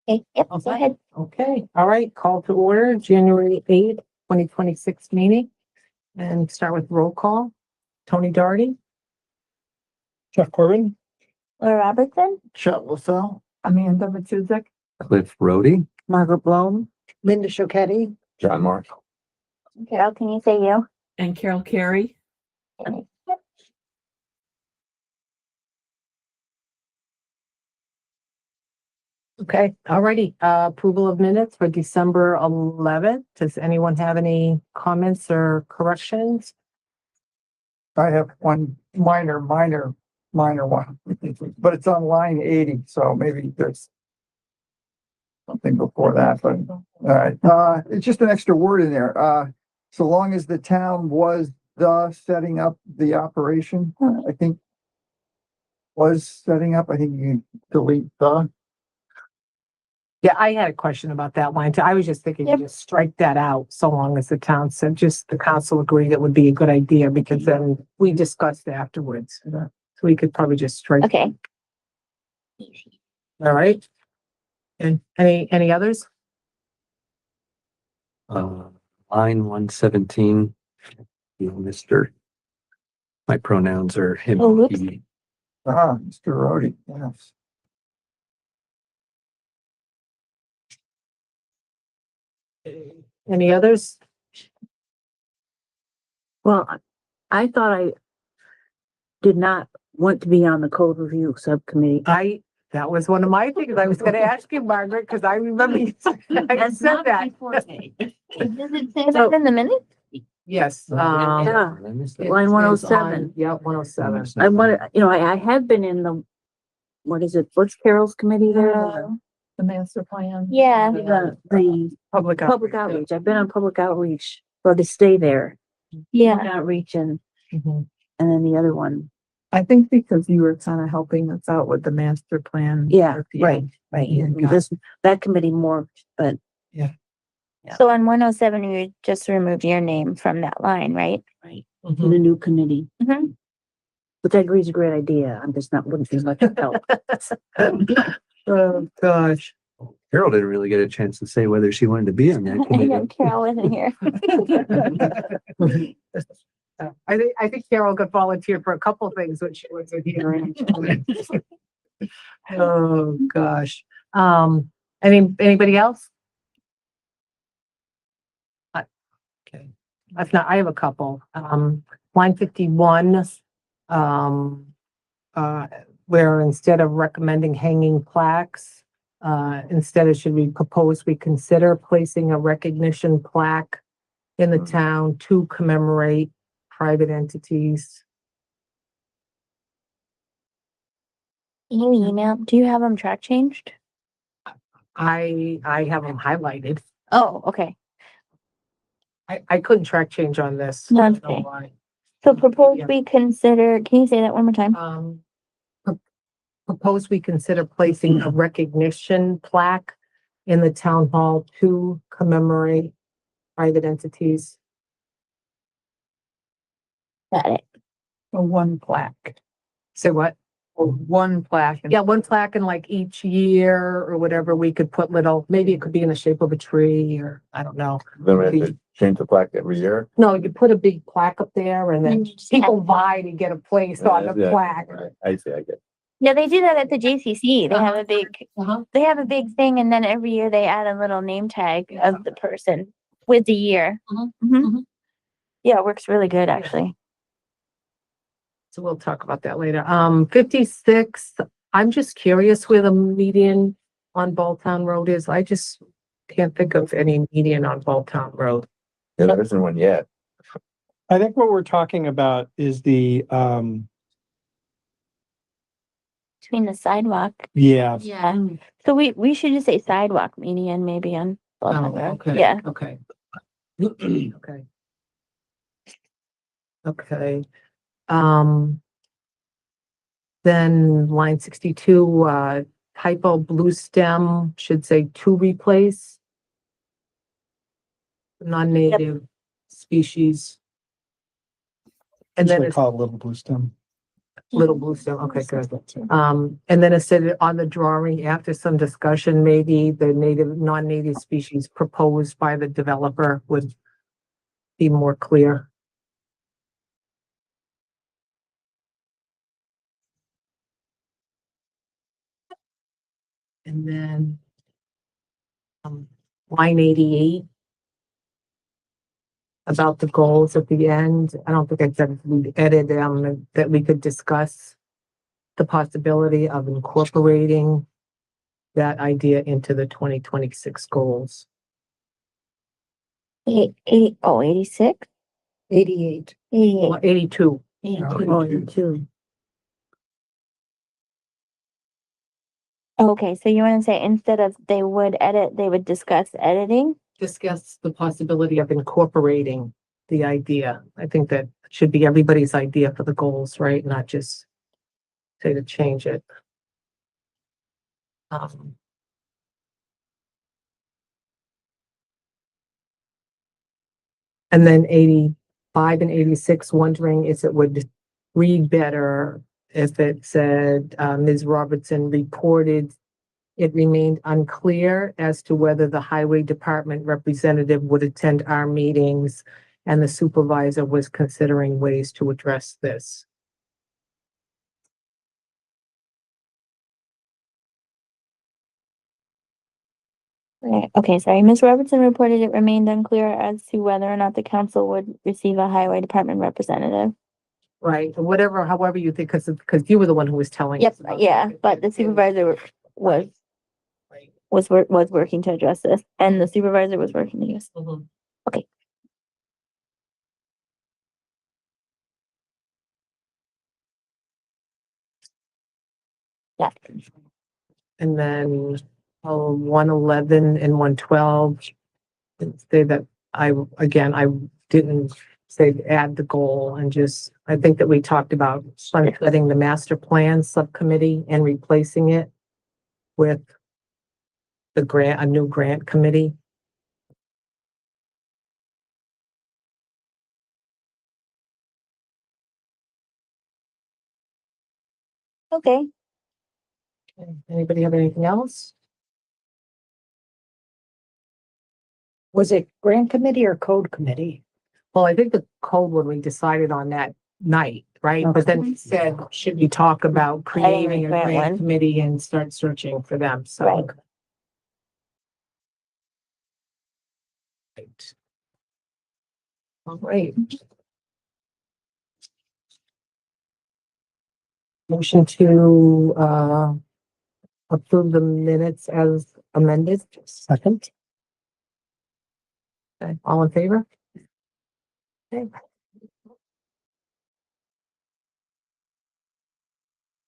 Okay, yep, go Okay. ahead. Okay, all right, call to order, January 8th, 2026 meeting. And start with roll call. Tony Doherty, Jeff Corbin. Laura Robertson, Chet LaFell. Amanda Matuzek, Cliff Rhodey, Margaret Blome. Linda Choquetti. John Marshall. Carol, can you say you? and Carol Carey. Okay, all righty, approval of minutes for December 11th. Does anyone have any comments or corrections? I have one minor one, but it's on line 80, so maybe there's something before that, but, all right. It's just an extra word in there. So long as the town was setting up the operation, I think was setting up, I think you can delete the. Yeah, I had a question about that line too. I was just thinking, Yep. just strike that out, so long as the town said, just the council agreed it would be a good idea, because then we discussed afterwards. So we could probably just strike. Okay. All right. And any others? Line 117, Mr. My pronouns are him, Oh, whoops. he. Mr. Rhodey, yes. Any others? Well, I thought I did not want to be on the code review subcommittee. That was one of my things. I was gonna ask you, Margaret, because I remember you said that. Does it say that in the minutes? Yes, Yeah, I missed that. line 107. Yeah, 107. I wanted, I have been in the, what is it, what's Carol's committee there? The master plan. Yeah. The Public public outreach. I've been on public outreach, or to stay there. Yeah. Public Outreach and Mhm. then the other one. I think because you were kind of helping us out with the master plan. Yeah, RPM. right. Yeah, got it. This, that committee more, but So on 107, you just remove your name from that line, right? to the new committee, Mm-hmm. which I agree is a great idea. I'm just not, wouldn't be much help. Oh, gosh. Carol didn't really get a chance to say whether she wanted to be on that I know committee. Carol wasn't here. I think Carol got volunteered for a couple things when she was in here. Oh, gosh. Anybody else? Okay. If not, I have a couple. Line 51, where instead of recommending hanging plaques, instead of should we propose, we consider placing a recognition plaque in the town to commemorate private entities. Can you email? Do you have them track changed? I have them highlighted. Oh, okay. I couldn't track change on this. No, I it's don't know okay. why. So propose Yeah. we consider, can you say that one more time? Propose we consider placing a recognition plaque in the town hall to commemorate private entities. Got it. So one plaque, Say what? or one plaque. and- Yeah, one plaque in like each year or whatever, we could put little, maybe it could be in the shape of a tree, or I don't know. Then we have to change the plaque every year. No, you put a big plaque up there and then And you just people have- vie to get a place on the Yeah, plaque. right. I see, I get. Yeah, they do that at the JCC. They have a big, Uh-huh. they have a big thing, and then every year they add a little name tag of the person with the year. Mhm, Mhm. mhm. Yeah, it works really good, actually. So we'll talk about that later. 56, I'm just curious where the median on Balltown Road is. I just can't think of any median on Balltown Road. Yeah, there isn't one yet. I think what we're talking about is the, Between the sidewalk. yeah, Yeah. So we should just say sidewalk median maybe on Balltown Oh, Road. okay. Yeah. Okay. Okay. Okay. Then line 62, typo blue stem should say to replace non-native species. And then usually it's call it Little Blue Stem. Little Bluestone, okay, good. And then it said on the drawing, after some discussion, maybe the native, non-native species proposed by the developer would be more clear. And then line 88 about the goals at the end. I don't think I said we edited them, that we could discuss the possibility of incorporating that idea into the 2026 goals. 86? 88. 88. Well, 82. Oh, you too. Okay, so you want to say instead of they would edit, they would discuss editing? Discuss the possibility of incorporating the idea. I think that should be everybody's idea for the goals, right? Not just say to change it. And then 85 and 86, wondering if it would read better if it said, Ms. Robertson reported it remained unclear as to whether the highway department representative would attend our meetings and the supervisor was considering ways to address this. Right. Okay, sorry. Ms. Robertson reported it remained unclear as to whether or not the council would receive a highway department representative. Right, or whatever, however you think, because you were the one who was telling. Yep, us about yeah, it. but the supervisor was Right. was working to address this, and the supervisor was working to use. Mhm. Okay. Yeah. And then 111 and 112. Say that I didn't say add the goal and just, I think that we talked about sunsetting the master plan subcommittee and replacing it with a new grant committee. Okay. Anybody have anything else? Was it grant committee or code committee? Well, I think the code one we decided on that night, right? But then we said, should we talk about creating a grant grant one. committee and start searching for them? So. Right. Right. All right. Motion to approve the minutes as amended. Second. Okay, all in favor? Okay.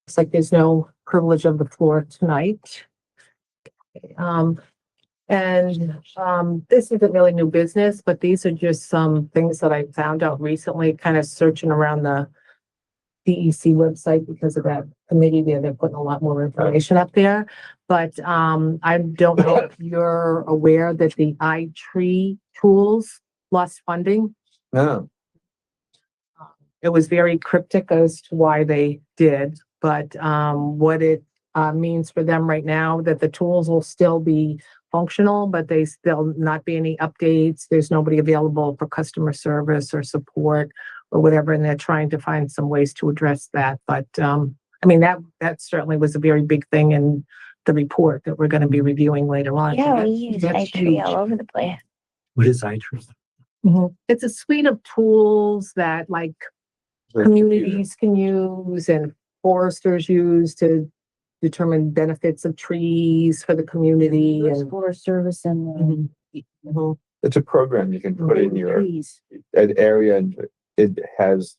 Looks like there's no privilege of the floor tonight. This isn't really new business, but these are just some things that I found out recently, kind of searching around the DEC website because of that committee there. They're putting a lot more information up there. But I don't know if you're aware that the iTree tools lost funding. No, It was very cryptic as to why they did, but what it means for them right now, that the tools will still be functional, but they still not be any updates. There's nobody available for customer service or support or whatever, and they're trying to find some ways to address that. But I mean, that certainly was a very big thing in the report that we're going to be reviewing later on. Yeah, we That's- use that's iTree huge. all over the place. What is iTree? It's a suite of tools that like communities can use and foresters use to determine benefits of trees for the community and. Forest Service and Mhm. it's a program you can put in your trees. an area and it has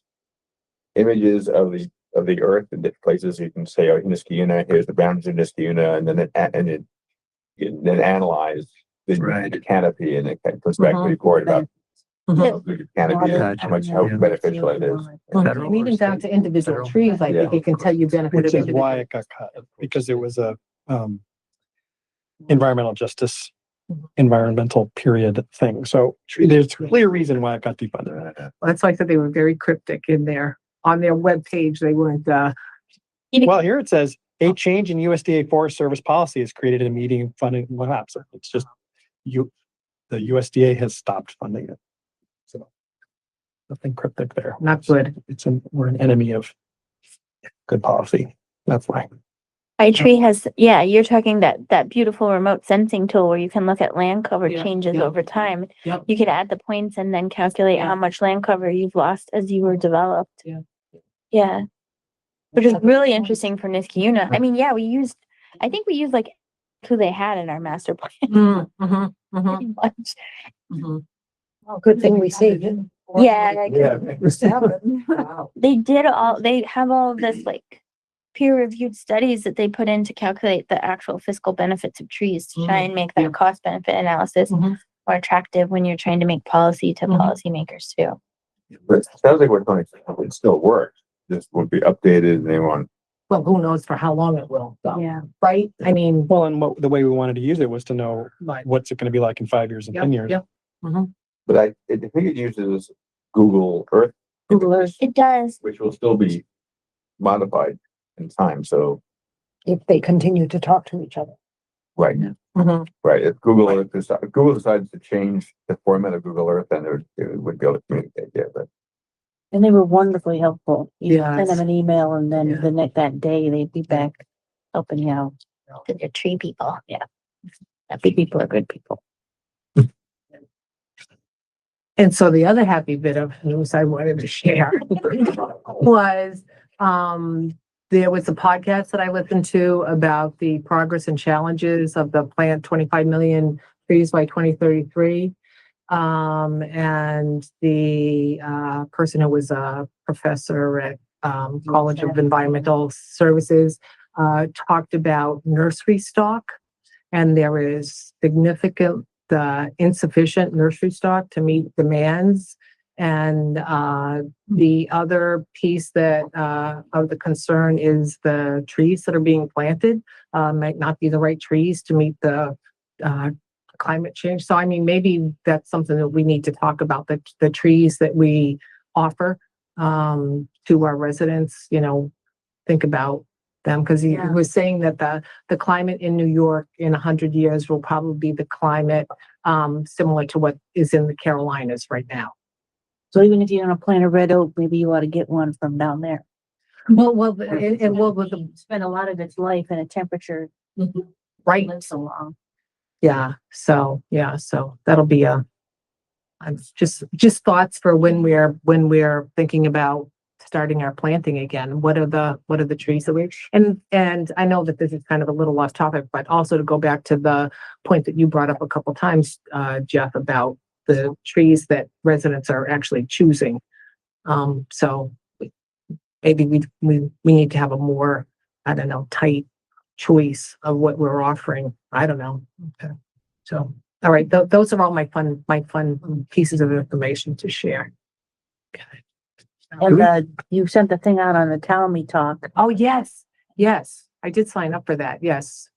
images of the earth and different places. You can say, oh, Niskayuna, here's the boundaries of Niskayuna, and then it then analyze the Right. canopy and it comes back to Mhm. report about Mhm. the canopy and how much, how Yeah. beneficial it is. Federal And even or down state? to individual Federal? trees, I think Yeah. it can tell you benefit Which of is why individual. it got cut, because it was a environmental justice, Mhm. environmental period thing. So there's a clear reason why it got defunded. That's why I said they were very cryptic in their on their webpage, they weren't, Well, here it says, a change in USDA Forest Service policy has created a meeting funding lapse. It's just the USDA has stopped funding it. So nothing cryptic there. not good. We're an enemy of good policy. That's why. iTree has, yeah, you're talking that beautiful remote sensing tool where you can look at land cover Yeah, changes yeah. over time. Yep. You could add the points and then calculate Yeah. how much land cover you've lost as you were developed. Yeah. Yeah. Which is really interesting for Niskayuna. I mean, yeah, I think we used like who they had in our master plan pretty much. Oh, good thing we saved it. Yeah, Wow. they have all of this like peer-reviewed studies that they put in to calculate the actual fiscal benefits of trees to try and make that yeah. cost benefit analysis Mhm. more attractive when you're trying to make policy to Mhm. policymakers too. But it sounds like what Tony said, it still works. This would be updated and they want, Well, who knows for how long it will, so, Yeah. right? I mean. Well, and the way we wanted to use it was to know Right. what's it going to be like in 5 years and 10 years. Yep. but I think it uses Google Earth, Google Earth, It does. which will still be modified in time. So, if they continue to talk to each other. right, Mhm. right. If Google decides to change the format of Google Earth, then it would be able to communicate. Yeah, but And they were wonderfully helpful. You send Yes. them an email and then Yeah. that day they'd be back helping you out. They're tree people. Yeah. Happy people are good people. And so the other happy bit of news I wanted to share was, there was a podcast that I listened to about the progress and challenges of the plant 25 million trees by 2033. And the, person who was a professor at, College of Environmental Services, talked about nursery stock. And there is significant, insufficient nursery stock to meet demands. And the other piece that of the concern is the trees that are being planted might not be the right trees to meet the climate change. So I mean, maybe that's something that we need to talk about, the trees that we offer to our residents, think about them, because he Yeah. was saying that the climate in New York in 100 years will probably be the climate similar to what is in the Carolinas right now. So even if you're gonna plant a red oak, maybe you ought to get one from down there. Well, and what was Spend a lot of its life in a temperature right? live so long. Yeah. So that'll be I'm just thoughts for when we're thinking about starting our planting again. What are the trees that and I know that this is kind of a little off topic, but also to go back to the point that you brought up a couple times, Jeff, about the trees that residents are actually choosing. So maybe we need to have a more, I don't know, tight choice of what we're offering. I don't know. Okay. So, all right, those are all my fun pieces of information to share. Okay. And you sent the thing out on the Tell Me Talk. Oh, yes, I did sign up for that. Yes.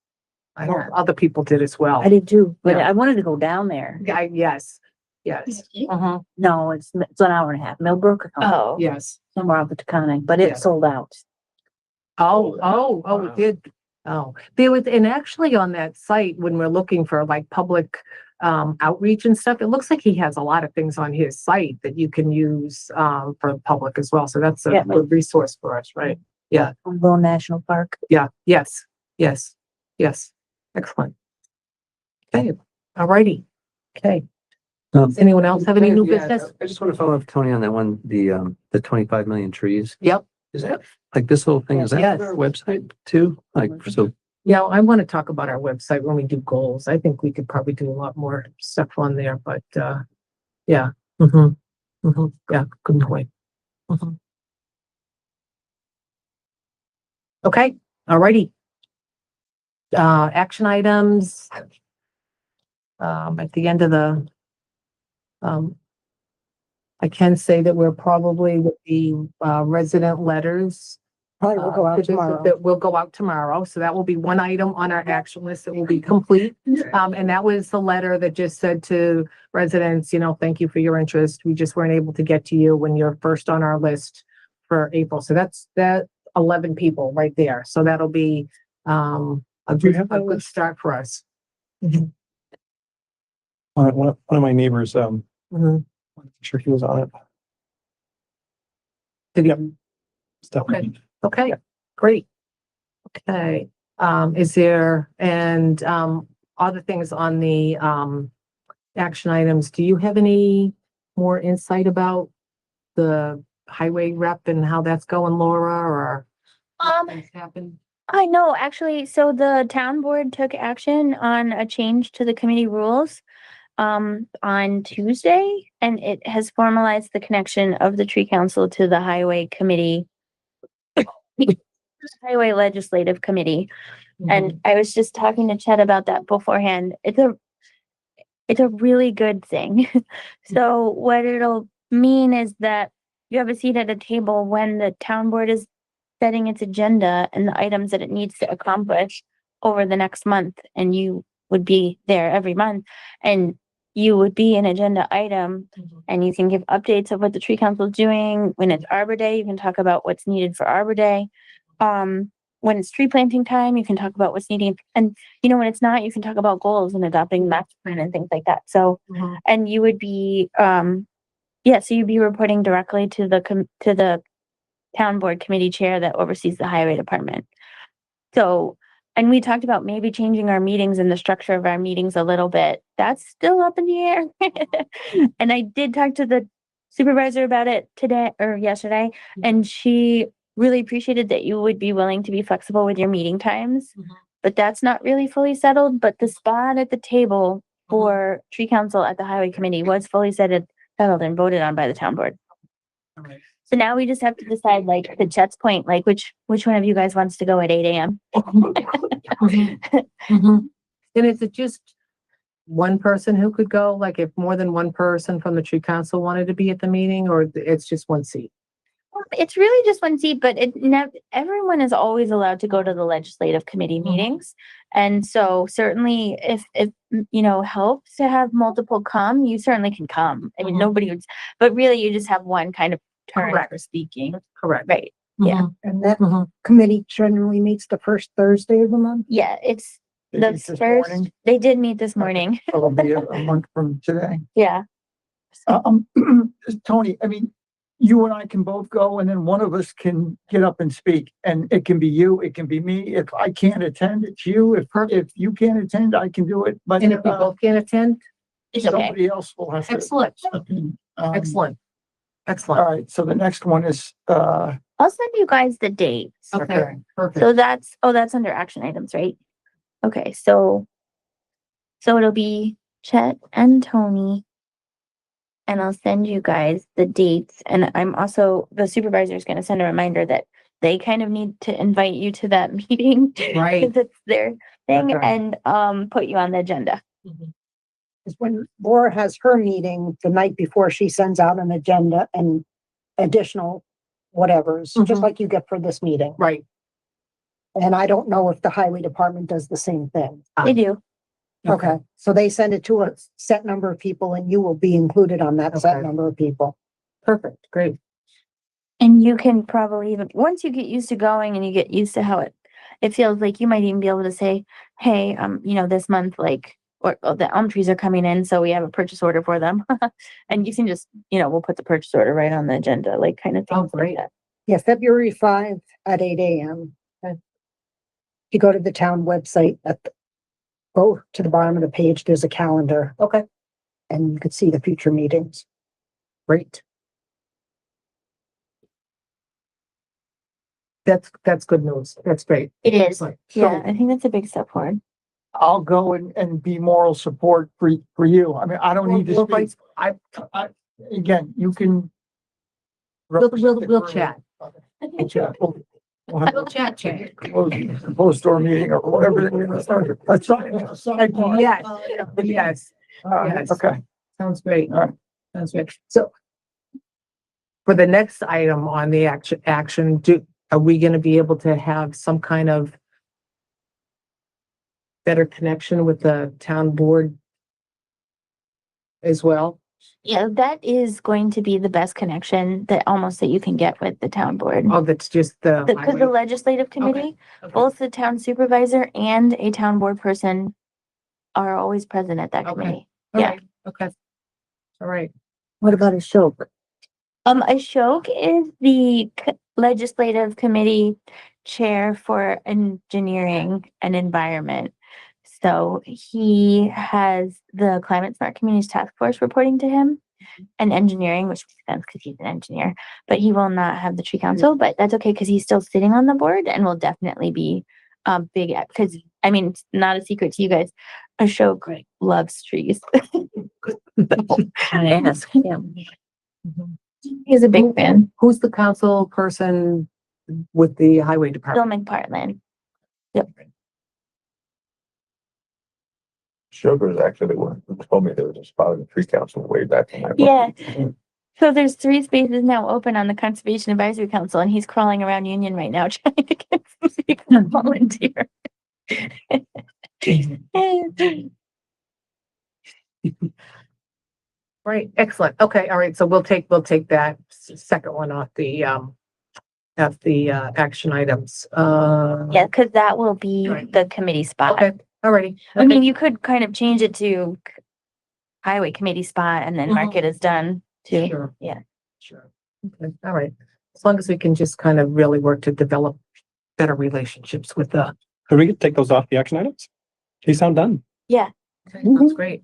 I hope other people did as well. I did too, but Yeah. I wanted to go down there. Yes. Mhm. No, it's an hour and a half, Millbrook or something, Oh, Yes. somewhere out the Taconic, but Yeah. it sold out. Oh, it did. Oh, there was, and actually on that site, when we're looking for like public outreach and stuff, it looks like he has a lot of things on his site that you can use for the public as well. So that's a Yeah. good resource for us, right? Humboldt National Park. Yeah, yes. Excellent. Okay, all righty. Okay. Does anyone else have any new Yeah, business? I just want to follow up, Tony, on that one, the 25 million trees. Yep. Is that, like this whole thing, is that Yes. on our website too? Like, so, Yeah, I want to talk about our website when we do goals. I think we could probably do a lot more stuff on there, but yeah. Yeah, good point. Mhm. Okay, all righty. Action items. At the end of the I can say that we're probably with the resident letters. Probably will go out tomorrow. That will go out tomorrow. So that will be one item on our action list that will be complete. And that was the letter that just said to residents, thank you for your interest. We just weren't able to get to you when you're first on our list for April. So that's 11 people right there. So that'll be, a Do you good, have a that good list? start for us. One of my neighbors, Mhm. I'm sure he was on it. Did Yep. you? Stuff. Okay, great. Okay, is there, and, other things on the, action items, do you have any more insight about the highway rep and how that's going, Laura, or? Um, Things happen? I know, actually, so the town board took action on a change to the committee rules on Tuesday, and it has formalized the connection of the tree council to the highway committee. Highway legislative committee. And I was just talking to Chet about that beforehand. It's a really good thing. So what it'll mean is that you have a seat at a table when the town board is setting its agenda and the items that it needs to accomplish over the next month, and you would be there every month, and you would be an agenda item, and you can give updates of what the tree council is doing. When it's Arbor Day, you can talk about what's needed for Arbor Day. When it's tree planting time, you can talk about what's needed, and when it's not, you can talk about goals and adopting master plan and things like that. So, Mhm. and you would be, so you'd be reporting directly to the town board committee chair that oversees the highway department. So, and we talked about maybe changing our meetings and the structure of our meetings a little bit. That's still up in the air. And I did talk to the supervisor about it today or yesterday, and she really appreciated that you would be willing to be flexible with your meeting times. Mhm. But that's not really fully settled, but the spot at the table for tree council at the highway committee was fully settled and voted on by the town board. Alright. So now we just have to decide, like, to Chet's point, like, which one of you guys wants to go at 8 AM? Mhm. And is it just one person who could go? Like if more than one person from the tree council wanted to be at the meeting, or it's just one seat? It's really just one seat, but everyone is always allowed to go to the legislative committee Mhm. meetings. And so certainly if, helps to have multiple come, you certainly can come. I mean, Mhm. nobody would, but really you just have one kind of turn Correct. for speaking. Correct. Right. Yeah. Mhm. And that Mhm. committee generally meets the first Thursday of the month. Yeah, it's They the meet this first, morning. they did meet this morning. It'll be a month from today. Yeah. Tony, I mean, you and I can both go and then one of us can get up and speak, and it can be you, it can be me. If I can't attend, it's you. If you can't attend, I can do it, but And if we both can't attend? It's okay. somebody else will have to. Excellent. Excellent. Excellent. All right, so the next one is, I'll send you guys the dates. Okay, perfect. So that's under action items, right? Okay, so it'll be Chet and Tony. And I'll send you guys the dates, and I'm also, the supervisor is gonna send a reminder that they kind of need to invite you to that meeting. Right. 'Cause it's their thing, Okay. and put you on the agenda. Is when Laura has her meeting the night before, she sends out an agenda and additional whatevers, Mhm. just like you get for this meeting. Right. And I don't know if the highway department does the same thing. They do. Okay, so they send it to a set number of people and you will be included on that set Okay. number of people. Perfect. Great. And you can probably even, once you get used to going and you get used to how it feels, like you might even be able to say, hey, this month, like, or the elm trees are coming in, so we have a purchase order for them. And you can just, we'll put the purchase order right on the agenda, like kind of Oh, things like great. that. Yeah, February 5 at 8 AM. If you go to the town website go to the bottom of the page, there's a calendar Okay, and you could see the future meetings. great. That's good news. That's great. It is. Excellent. Yeah, I think that's a big step forward. I'll go and be moral support for you. I mean, I don't need to We'll speak. I, again, you can. We'll chat. We'll chat. We'll chat, Jay. Closed door meeting or whatever. Aside. Yes, yes. Yes. Okay. Sounds great. All right. Sounds great. So for the next item on the action, are we gonna be able to have some kind of better connection with the town board as well? Yeah, that is going to be the best connection that you can get with the town board. Oh, that's just the. Because the highway- legislative committee, okay. both the town supervisor and a town board person are always present at that Okay. committee. All yeah. right, okay. All right. What about Ashok? Ashok is the legislative committee chair for engineering and environment. So he has the Climate Smart Communities Task Force reporting to him and engineering, which makes sense because he's an engineer, but he will not have the tree council, but that's okay because he's still sitting on the board and will definitely be big because I mean, it's not a secret to you guys. Ashok loves trees. I ask him. He's a big fan. Who's the council person with the highway Bill department? McPartland. Sugar is actually the one who told me there was a spot in the tree council way back when I. Yeah. So there's 3 spaces now open on the Conservation Advisory Council, and he's crawling around Union right now trying to get some people to volunteer. Right, excellent. Okay, all right, so we'll take that second one off the action items. Yeah, because that will be Right. the committee spot. Okay, all righty. I mean, you could kind of change it to highway committee spot and then mark it as done too. Sure. Yeah. Sure. Okay, all right. As long as we can just kind of really work to develop better relationships with the. Could we take those off the action items? They sound done. Okay, that's great.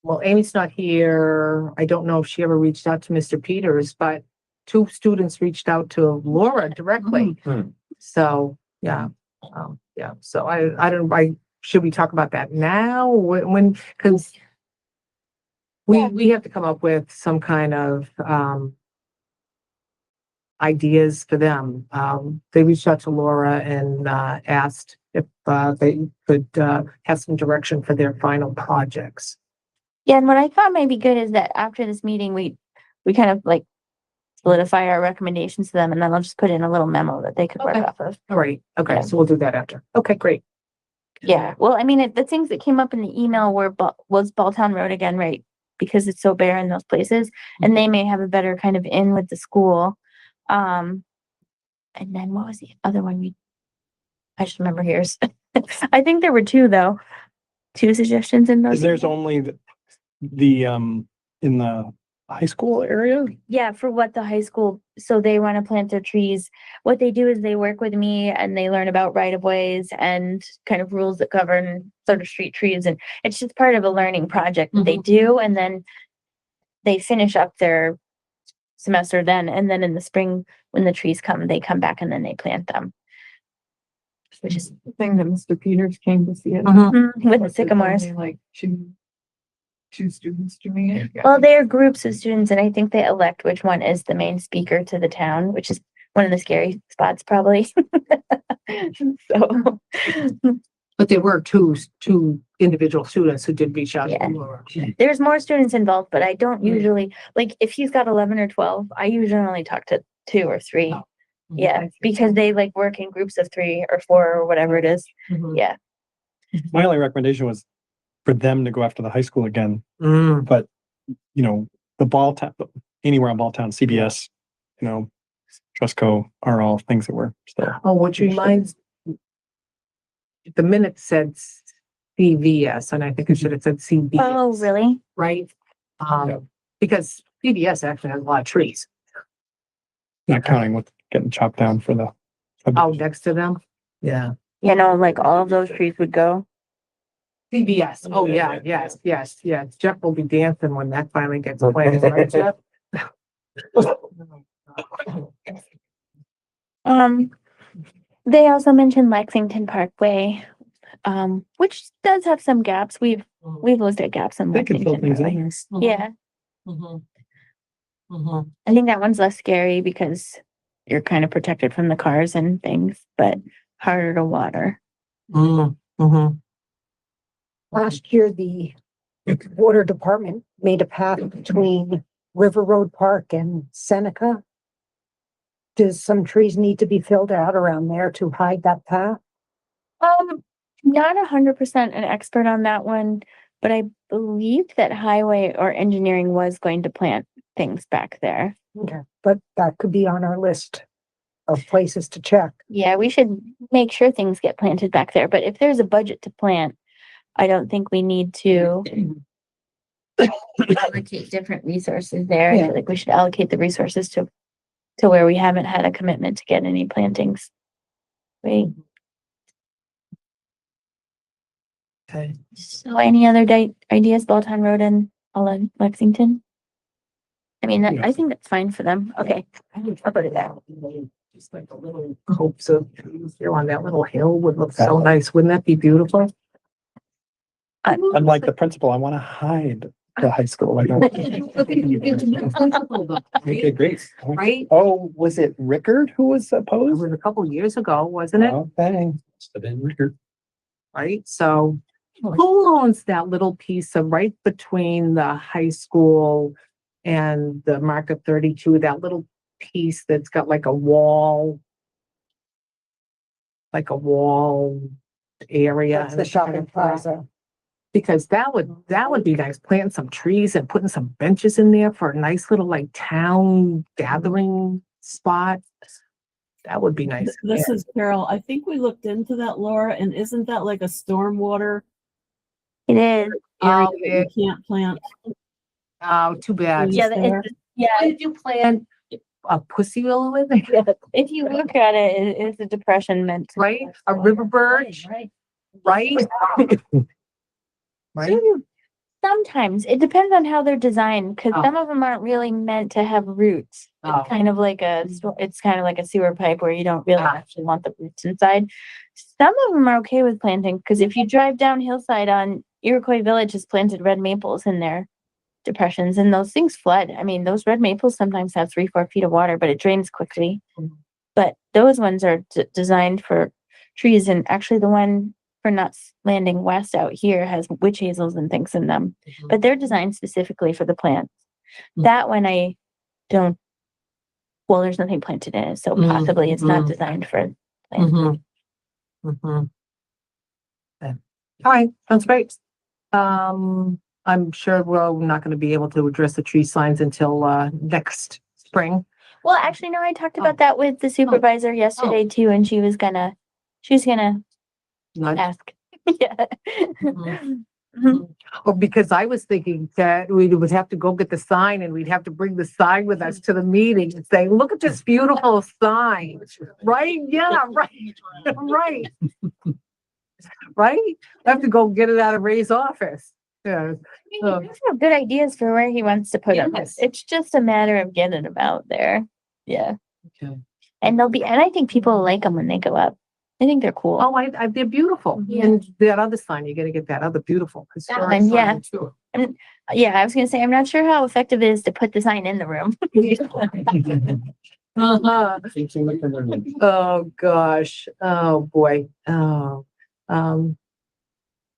Well, Amy's not here. I don't know if she ever reached out to Mr. Peters, but 2 students reached out to Laura directly. Mhm. So, yeah, so I should we talk about that now? When, cause we have to come up with some kind of, ideas for them. They reached out to Laura and, asked if, they could, have some direction for their final projects. Yeah, and what I thought might be good is that after this meeting, we kind of like solidify our recommendations to them, and then I'll just put in a little memo that they could work Okay. off of. All right, okay, Yeah. so we'll do that after. Okay, great. Yeah, well, I mean, the things that came up in the email was Balltown Road again, right? Because it's so bare in those places, and they may have a better kind of in with the school. And then what was the other one? I just remember yours. I think there were 2 though. 2 suggestions in those. There's only the in the high school area? Yeah, for what the high school, so they want to plant their trees. What they do is they work with me and they learn about right of ways and kind of rules that govern sort of street trees. And it's just part of a learning project that they do. And then they finish up their semester then. And then in the spring, when the trees come, they come back and then they plant them. Which is The thing that Mr. Peters came to see it. with the sycamores. Only like two students doing it. Well, they are groups of students, and I think they elect which one is the main speaker to the town, which is one of the scary spots, probably. So, But there were two individual students who did reach out Yeah. to Laura. there's more students involved, but I don't usually, like, if he's got 11 or 12, I usually only talk to 2 or 3. Oh. Yeah, because they like work in groups of 3 or 4 or whatever it is. Mhm. Yeah. My only recommendation was for them to go after the high school again, Mm, but you know, the Balltown, anywhere on Balltown, CBS, you know, Trustco are all things that were still. oh, which reminds, the minute said CVS, and I think it should have said CBS. Oh, really? Right? Because CVS actually has a lot of trees. Not counting with getting chopped down for the. Oh, next to them? Yeah. You know, like all of those trees would go. CVS, oh, yeah, yes. Jeff will be dancing when that finally gets planted, right, Jeff? They also mentioned Lexington Parkway, which does have some gaps. We've looked at gaps in They can fill Lexington. things in Parkway. there. Yeah, Mhm. Mhm. I think that one's less scary because you're kind of protected from the cars and things, but harder to water. Mhm. Mhm. Last year, the water department made a path between River Road Park and Seneca. Does some trees need to be filled out around there to hide that path? Not 100% an expert on that one. But I believed that highway or engineering was going to plant things back there. Okay, but that could be on our list of places to check. Yeah, we should make sure things get planted back there, but if there's a budget to plant, I don't think we need to allocate different resources there. I Yeah. feel like we should allocate the resources to where we haven't had a commitment to get any plantings. Wait, Okay. so any other ideas, Balltown Road and Lexington? I mean, I think that's fine for them. Okay, I'll put it there. Just like a little copse of trees here on that little hill would look so nice. Wouldn't that be beautiful? I'm like the principal, I want to hide the high school. I don't. Okay, great. Right? Oh, was it Rickard who was It opposed? was a couple years ago, wasn't it? Okay. Must have been Rickard. Right? So who owns that little piece of right between the high school and the Market 32, that little piece that's got like a wall? Like a wall area. That's and the it's kind shopping of flat. plaza. Because that would be nice, planting some trees and putting some benches in there for a nice little like town gathering spot. That would be nice. This is Carol. I think we looked into that, Laura, and isn't that like a stormwater It is. area Oh, that you can't plant? Oh, too bad. Yeah, there. Why did you plant a pussy willow in there? if you look at it, it's a depression meant to. Right? A river birch, right? Right? Sometimes it depends on how they're designed, because Oh. some of them aren't really meant to have roots. Oh. It's kind of like it's kind of like a sewer pipe where you don't really Ah. actually want the roots inside. Some of them are okay with planting, because if you drive down hillside on Iroquois Village has planted red maples in their depressions, and those things flood. I mean, those red maples sometimes have 3-4 feet of water, but it drains quickly. Mhm. But those ones are designed for trees, and actually the one for Nuts Landing West out here has witch hazels and things in them, but they're designed specifically for the plants. Mm. That one I don't, well, there's nothing planted in it, so Mm, possibly it's not mm. designed for plants. Mm-hmm. Mm-hmm. Okay. All right, sounds great. I'm sure we're not gonna be able to address the tree signs until next spring. Well, actually, no, I talked about that with the supervisor yesterday too, and she was gonna Not- ask. Yeah. Mhm. Mhm. Well, because I was thinking that we would have to go get the sign and we'd have to bring the sign with us to the meeting and say, look at this beautiful sign. Right? Yeah, right. Right. Right? I have to go get it out of Ray's office. Yeah. He does have good ideas for where he wants to put them. Yes. It's just a matter of getting them out there. Yeah. Okay. And I think people will like them when they go up. I think they're cool. Oh, they're beautiful. Yeah. And that other sign, you gotta get that other beautiful. historic one, yeah. sign, too. Yeah, I was gonna say, I'm not sure how effective it is to put the sign in the room. Uh-huh. Oh, gosh. Oh, boy. Oh,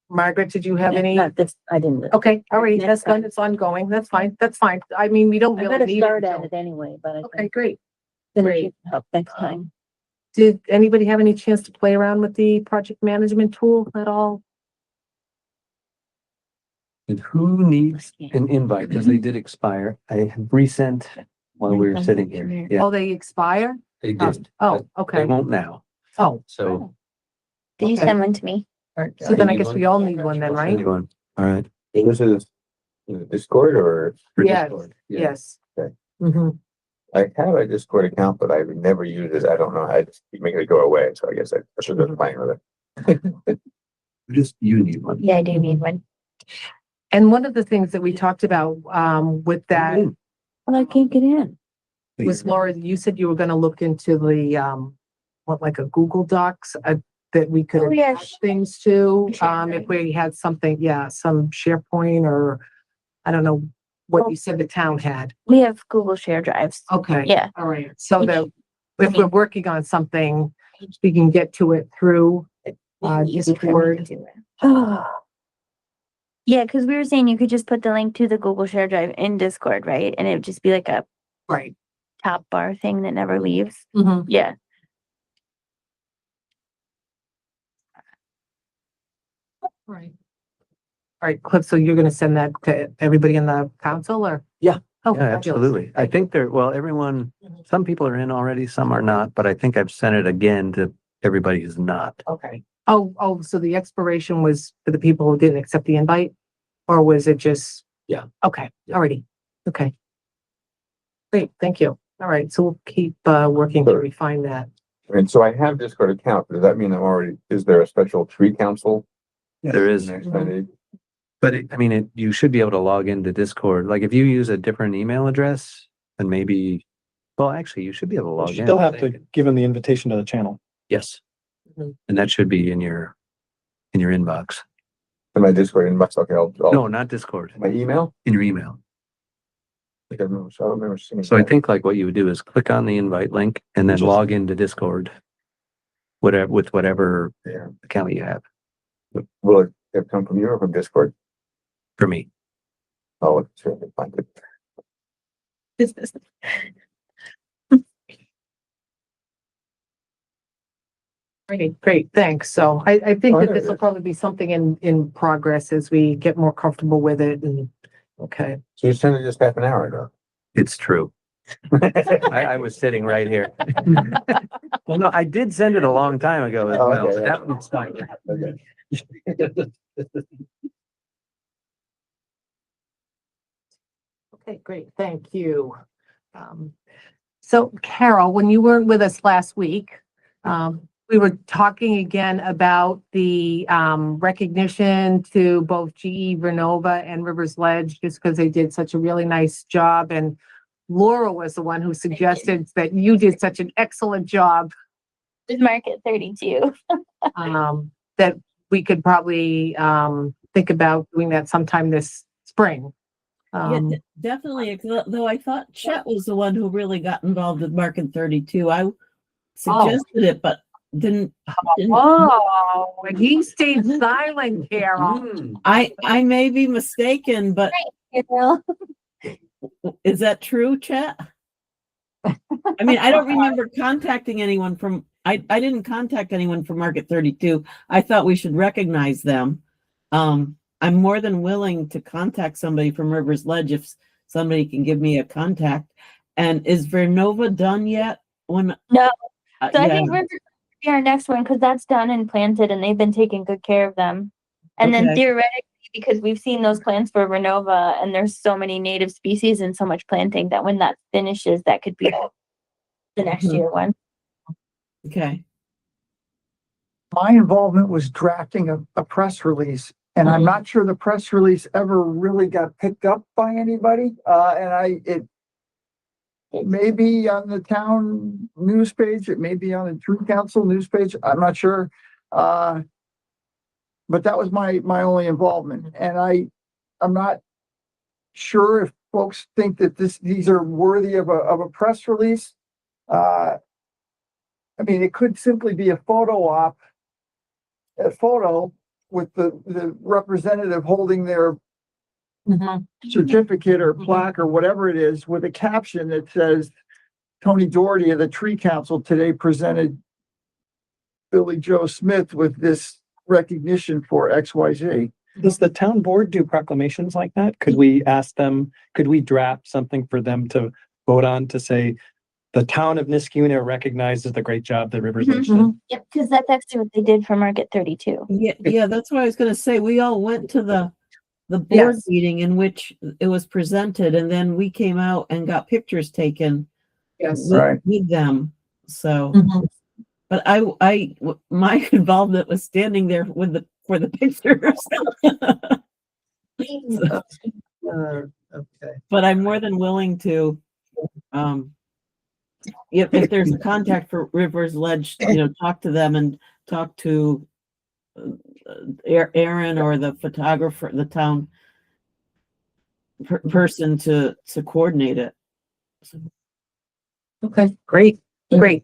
Margaret, did you have any? Not this, I didn't. Okay, all right, Next that's time. done. It's ongoing. That's fine. That's fine. I mean, we don't I'm really gonna need start it. at until- it anyway, but I Okay, think great. then great. you can help next time. Did anybody have any chance to play around with the project management tool at all? And who needs an invite? Because they did expire. I have resent while we were sitting here. Yeah, Oh, they expire? they did. Oh, They okay. won't now. Oh, So. Did you Okay. send one to me? so then I guess we all need one then, I'll send right? you one. All right. This is Discord or? Yes. Discord. Yeah. Yes. Okay. Mm-hmm. I have a Discord account, but I would never use it. I don't know. I just keep making it go away. So I guess I should have been playing with it. Just you need one. Yeah, I do need one. And one of the things that we talked about, with that Well, I can't get in. was Laura, you said you were gonna look into the, like a Google Docs, that we could Oh, yeah. attach things to, if we had something, some SharePoint or, I don't know what you said the town had. We have Google Share Drives. Okay. Yeah. All right. So that if we're working on something, we can get to it through, Discord. Yeah, because we were saying you could just put the link to the Google Share Drive in Discord, right? And it would just be like a Right. top bar thing that never leaves. Mm-hmm. Yeah. Right. right, Cliff, so you're gonna send that to everybody in the council or? Yeah. Oh, Yeah, fabulous. absolutely. I think everyone, some people are in already, some are not, but I think I've sent it again to everybody who's not. Okay. Oh, so the expiration was for the people who didn't accept the invite? Or was it just? Yeah. Okay, Yeah. alrighty, okay. Great, thank you. All right, so we'll keep working to Sure. refine that. And so I have Discord account. Does that mean I'm already, is there a special tree council? There is, Next time but you should be able to log into Discord. Like if you use a different email address, then maybe, well, actually, you should be able to You log in. still have to give them the invitation to the channel. Yes. Mhm. And that should be in your inbox. in my Discord inbox, okay, No, not Discord, my email? in your email. I don't remember seeing. So I think like what you would do is click on the invite link and then Just- log into Discord. Whatever Yeah. account you have Will it have come from you or from Discord? for me. Oh, it's certainly find it. Great, thanks. So I think Oh, that yeah, this will probably be something in progress as we get more comfortable with it and, okay. So you sent it just half an hour ago. It's true. I was sitting right here. Well, no, I did send it a long time ago as Oh, well. okay, but yeah. That one's fine. Okay. Okay, great, thank you. So Carol, when you weren't with us last week, we were talking again about the recognition to both GE Vernova and Rivers Ledge, just because they did such a really nice job. And Laura was the one who suggested that you did such an excellent job, Just mark it 32. that we could probably think about doing that sometime this spring. Yeah, definitely. Though I thought Chet was the one who really got involved with Market 32. I suggested it, but didn't. Whoa, and he stayed silent, Carol. I may be mistaken, but You know? is that true, Chet? I mean, I don't remember contacting anyone from. I didn't contact anyone from Market 32. I thought we should recognize them. I'm more than willing to contact somebody from Rivers Ledge if somebody can give me a contact. And is Vernova done yet? No. So I think River will be our next one because that's done and planted and they've been taking good care of them. And then Okay. theoretically, because we've seen those plants for Vernova and there's so many native species and so much planting that when that finishes, that could be the next Mhm. year one. Okay. My involvement was drafting a press release, and I'm not sure the press release ever really got picked up by anybody. It may be on the town news page, it may be on the Tree Council news page, I'm not sure. But that was my only involvement, and I'm not sure if folks think that these are worthy of a press release. I mean, it could simply be a photo with the representative holding their certificate or plaque or whatever it is with a caption that says, Tony Doherty of the Tree Council today presented Billy Joe Smith with this recognition for XYZ. Does the town board do proclamations like that? Could we ask them, could we draft something for them to vote on to say, the town of Niskuna recognizes the great job that Rivers Ledge did? Yep, because that's actually what they did for Market 32. Yeah, that's what I was gonna say. We all went to the board Yes. meeting in which it was presented, and then we came out and got pictures taken Yes. Right. with them. So, Mhm. but my involvement was standing there for the pictures. Okay. But I'm more than willing to, if there's a contact for Rivers Ledge, talk to them and talk to Aaron or the photographer, the town person to coordinate it. Okay, great.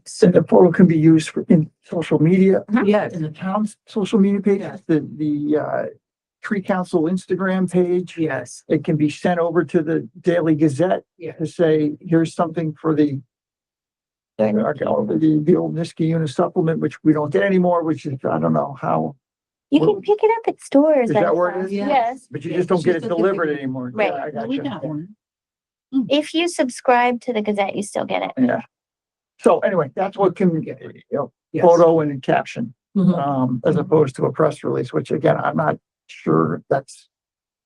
So the photo can be used in social media, Yes. in the town's social media pages, the Tree Council Instagram page. Yes. It can be sent over to the Daily Gazette Yeah. to say, here's something for the old Niskayuna supplement, which we don't get anymore, which is, I don't know how You can pick it up at stores. Is I that where it thought. is? Yes. But you just don't get it delivered anymore. Right. Yeah, I got you. If you subscribe to the Gazette, you still get it. Yeah. So anyway, that's what can, you know, Yes. photo and caption, Mhm. as opposed to a press release, which again, I'm not sure if that's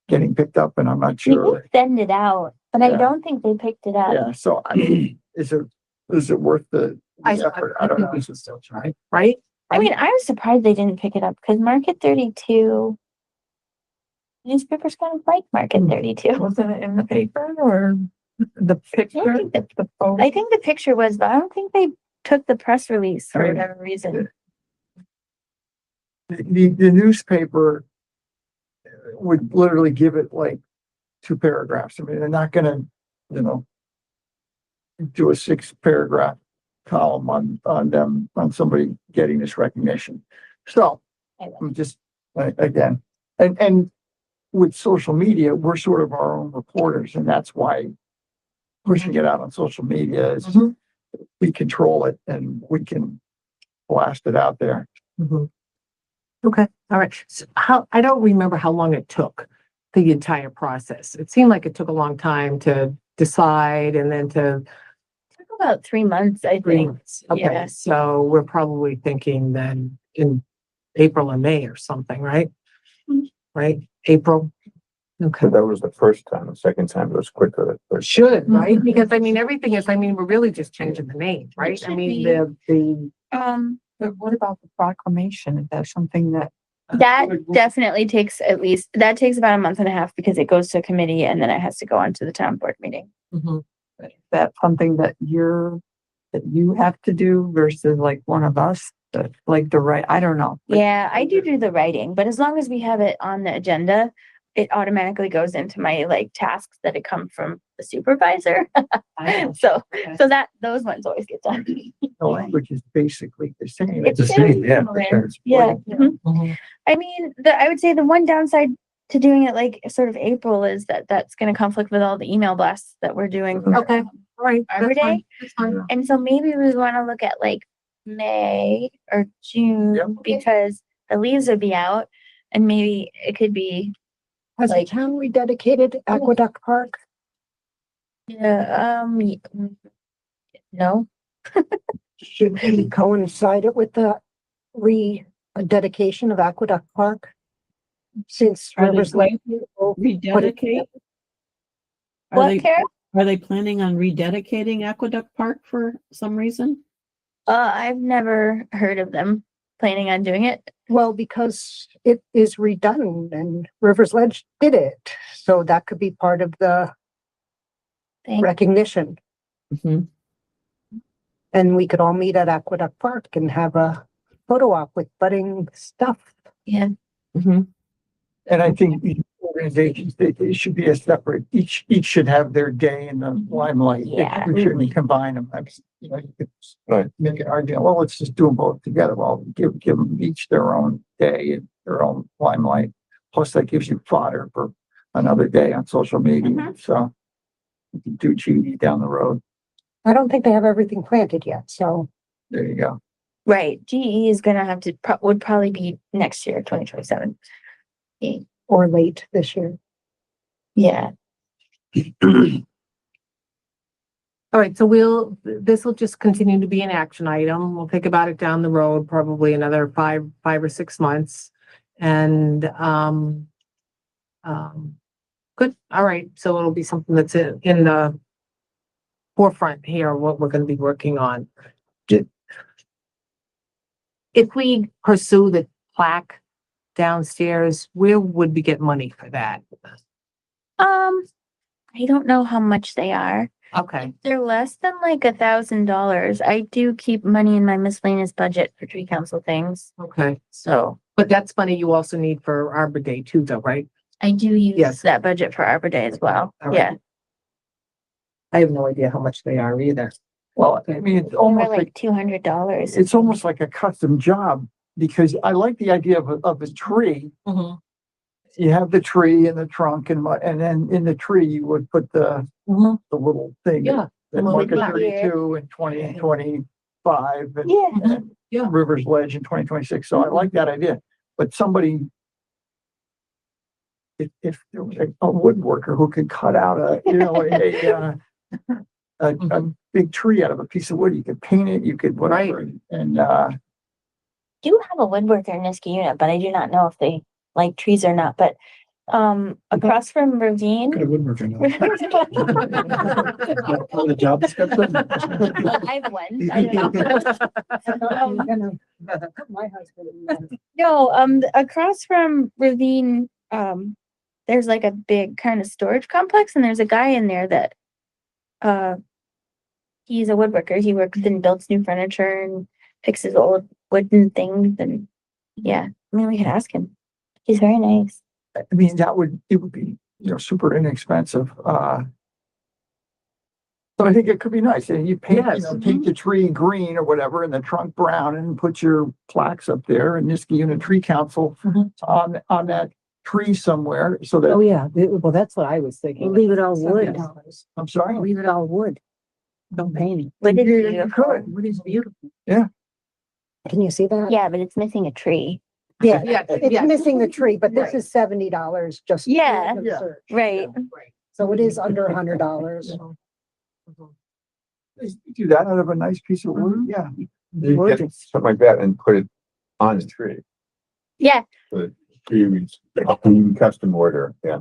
getting picked up and I'm not We sure. did send it out, but I Yeah. don't think they picked it up. Yeah, so I mean, is it worth the I effort? I don't think know. we should still try, right? I mean, I was surprised they didn't pick it up because Market 32 newspapers kind of like Market 32. Wasn't it in the paper or the picture? think that- The photo? I think the picture was, but I don't think they took the press release for Right. whatever reason. The newspaper would literally give it like 2 paragraphs. I mean, they're not gonna, you know, do a 6-paragraph column on them, on somebody getting this recognition. So I'm just, again, and with social media, we're sort of our own reporters, and that's why pushing it out on social media is, Mhm. we control it and we can blast it out there. Mhm. Okay, all right. So I don't remember how long it took, the entire process. It seemed like it took a long time to decide and then to. Took about 3 months, I think. Okay, Yeah. so we're probably thinking then in April and May or something, right? Mhm. Right, April? Okay. So that was the first time. The second time it was quicker. The first Should, right? Because I mean, everything is, I mean, we're really just changing the name, right? I should mean, be. the. But what about the proclamation? Is that something that? That definitely takes that takes about a month and a half because it goes to a committee and then it has to go on to the town board meeting. Mhm. That's something that you have to do versus like one of us, that like the right, I don't know. Yeah, I do the writing, but as long as we have it on the agenda, it automatically goes into my like tasks that it come from the supervisor. So that those ones always get done. The language is basically the same. It's the very same, yeah, similar. for sure. Yeah. Mhm. Mhm. I mean, I would say the one downside to doing it like sort of April is that that's going to conflict with all the email blasts that we're doing. for, Okay, all right. Arbor That's fine, Day. that's fine. And so maybe we want to look at like May or June Yep. because the leaves would be out and maybe it could be, Has the Like- town rededicated Aqueduct Park? no. Should we coincide it with the dedication of Aqueduct Park? Since Are they Rivers Lake. Rededicate? Are What, they, Kara? are they planning on rededicating Aqueduct Park for some reason? I've never heard of them planning on doing it. Well, because it is redone and Rivers Ledge did it, so that could be part of the Thank- recognition. Mhm. And we could all meet at Aqueduct Park and have a photo op with budding stuff. Yeah. Mhm. And I think the organizations, they should be a separate, each should have their day in the limelight. Yeah. We shouldn't combine them. You know, you could Right. make an argument, well, let's just do them both together. Well, give them each their own day and their own limelight. Plus that gives you fodder for another day on social media. Mhm. So you can do GE down the road. I don't think they have everything planted yet, so There you go. Right. GE is gonna have to would probably be next year, 2027. or late this year. Yeah. All right, so this will just continue to be an action item. We'll think about it down the road, probably another five or 6 months. And, good, all right, so it'll be something that's in the forefront here, what we're gonna be working on. If we pursue the plaque downstairs, where would we get money for that? I don't know how much they are. Okay, They're less than like $1,000. I do keep money in my miscellaneous budget for tree council things. okay, So but that's money you also need for Arbor Day too, though, right? I do use Yes. that budget for Arbor Day as well. All right. Yeah. I have no idea how much they are either. Well, I mean, it's They were almost like, like $200. it's almost like a custom job because I like the idea of a tree. Mhm. You have the tree and the trunk and then in the tree you would put the little thing. Yeah. That Well, Market yeah. 32 and 2025 Yeah. and Yeah. Rivers Ledge in 2026. So I like that idea. but somebody, if there was a woodworker who could cut out a big tree out of a piece of wood, you could paint it, you could whatever, and, Do have a woodworker in Niskayuna, but I do not know if they like trees or not, but across from Ravine. Kind of woodworker now. On the job description. I have one. I don't know. My husband. No, across from Ravine, there's like a big kind of storage complex, and there's a guy in there that, he's a woodworker. He works and builds new furniture and fixes old wooden things, and yeah, I mean, we could ask him. He's very nice. I mean, it would be, super inexpensive, so I think it could be nice, and you paint, paint the tree green or whatever, and the trunk brown, and put your plaques up there, and Niskayuna Tree Council on that tree somewhere, so Oh, that, yeah, well, that's what I was thinking. Leave it all wood. I'm sorry. Leave it all wood. Don't paint it. But it's You beautiful. could. Wood is beautiful. Can you see that? Yeah, but it's missing a tree. Yeah, Yeah, it's missing the tree, but this is $70 just. Yeah. for the search. Right. So it is under $100. Do that out of a nice piece of wood, yeah. You get something like that and put it on the tree. Yeah. Tree was custom order, yeah.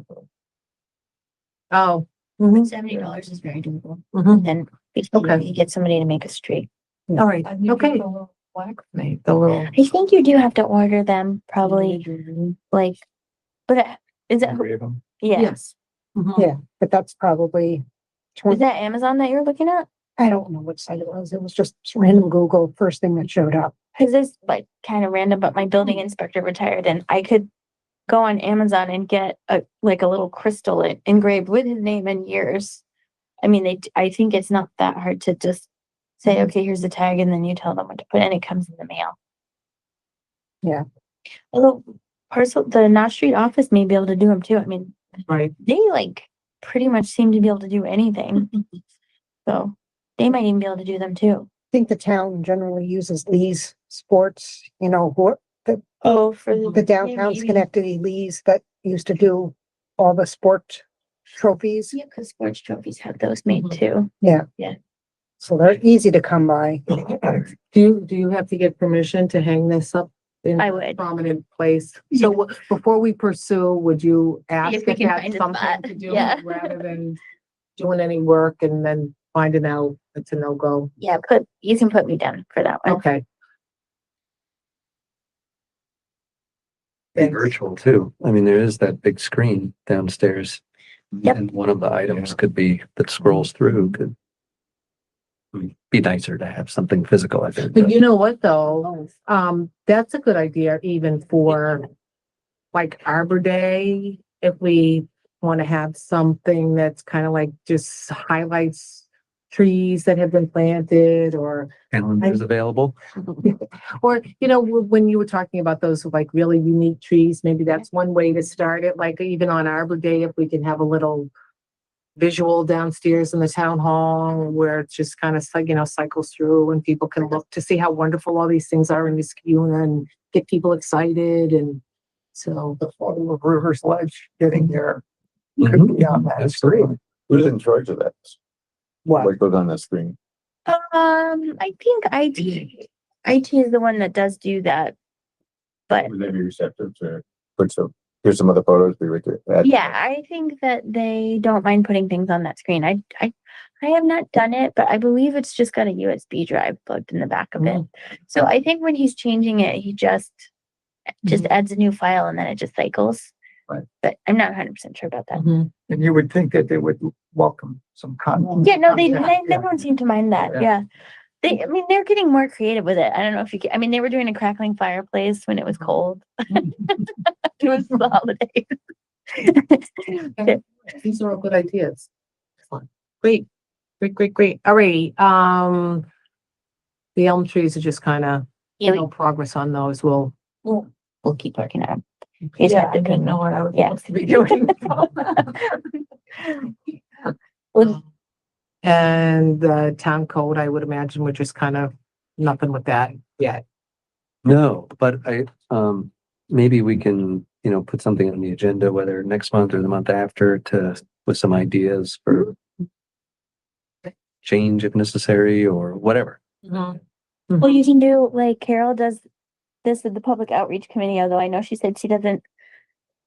Oh, $70 is very doable. Mhm. And then Okay. you get somebody to make a street. all right, okay. The little. I think you do have to order them probably like, but is that, Three of them. yeah, Yes. Mhm. Yeah, but that's probably is that Amazon that you're looking at? I don't know what site it was. It was just random Google, first thing that showed up. Cause it's like kind of random, but my building inspector retired and I could go on Amazon and get a little crystal engraved with his name and years. I mean, I think it's not that hard to just say, okay, here's the tag, and then you tell them what to put, and it comes in the mail. Yeah. Although the Knott Street office may be able to do them too. I mean, Right. they pretty much seem to be able to do anything. So they might even be able to do them too. I think the town generally uses Lee's Sports, Oh, for the downtown maybe. Schenectady Lee's that used to do all the sport trophies. Yeah, because sports trophies have those made Mhm. too. So they're easy to come by. Do you have to get permission to hang this up in I a would. prominent place? So before we pursue, would you ask If we if can that's find a something spot, to do yeah. rather than doing any work and then finding out it's a no-go? Yeah, you can put me down for that one. Okay. Be virtual too. I mean, there is that big screen downstairs. Yep. And one of the items could be that scrolls through could be nicer to have something physical, I think. But you know what, though? That's a good idea even for like Arbor Day, if we want to have something that's kind of like just highlights trees that have been planted or Calendars available. or, when you were talking about those like really unique trees, maybe that's one way to start it, like even on Arbor Day, if we can have a little visual downstairs in the town hall where it's just kind of like, cycles through and people can look to see how wonderful all these things are in Niskayuna and get people excited. And so, The photo of River's Ledge getting there could be on that That's screen. Who's in charge of that? what? What goes on the screen? I think IT is the one that does do that. But Would they be receptive to put here's some other photos we would add? yeah, I think that they don't mind putting things on that screen. I have not done it, but I believe it's just got a USB drive plugged in the back of it. So I think when he's changing it, he just adds a new file and then it just cycles. Right. But I'm not 100% sure about that. Mhm. And you would think that they would welcome some content. Yeah, no, they Yeah. don't seem to mind that. Yeah. Yeah. They're getting more creative with it. I don't know if they were doing a crackling fireplace when it was cold. It was the holidays. These are all good ideas. Excellent. Great. All right. The elm trees are just kind of, Yeah, no progress on those. We'll we'll keep working on them. You just have to didn't know what I was Yeah. supposed to be doing. Well, and the town code, I would imagine, we're just kind of nothing with that yet. No, but maybe we can, put something on the agenda, whether next month or the month after with some ideas for change if necessary or whatever. Well, you can do like Carol does this with the public outreach committee, although I know she said she doesn't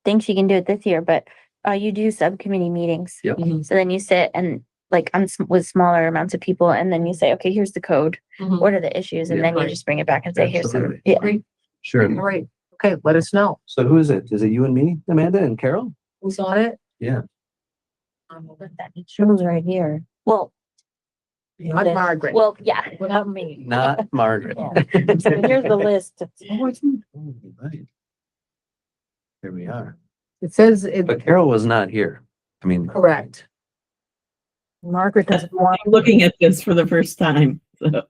think she can do it this year, but you do subcommittee meetings. Yep. So then you sit and like with smaller amounts of people, and then you say, okay, here's the code. What are the issues? And Yeah. then you just bring it back and say, here's some. Absolutely. Yeah. Great. All Sure. right. Okay, let us know. So who is it? Is it you and me, Amanda and Carol? Who's on it? Yeah. It shows right here. Well, Not Margaret. well, yeah. Without me. Not Margaret. Here's the list. Right. There we are. It says it, But Carol was not here. I mean, correct. Margaret doesn't want. I'm looking at this for the first time. So.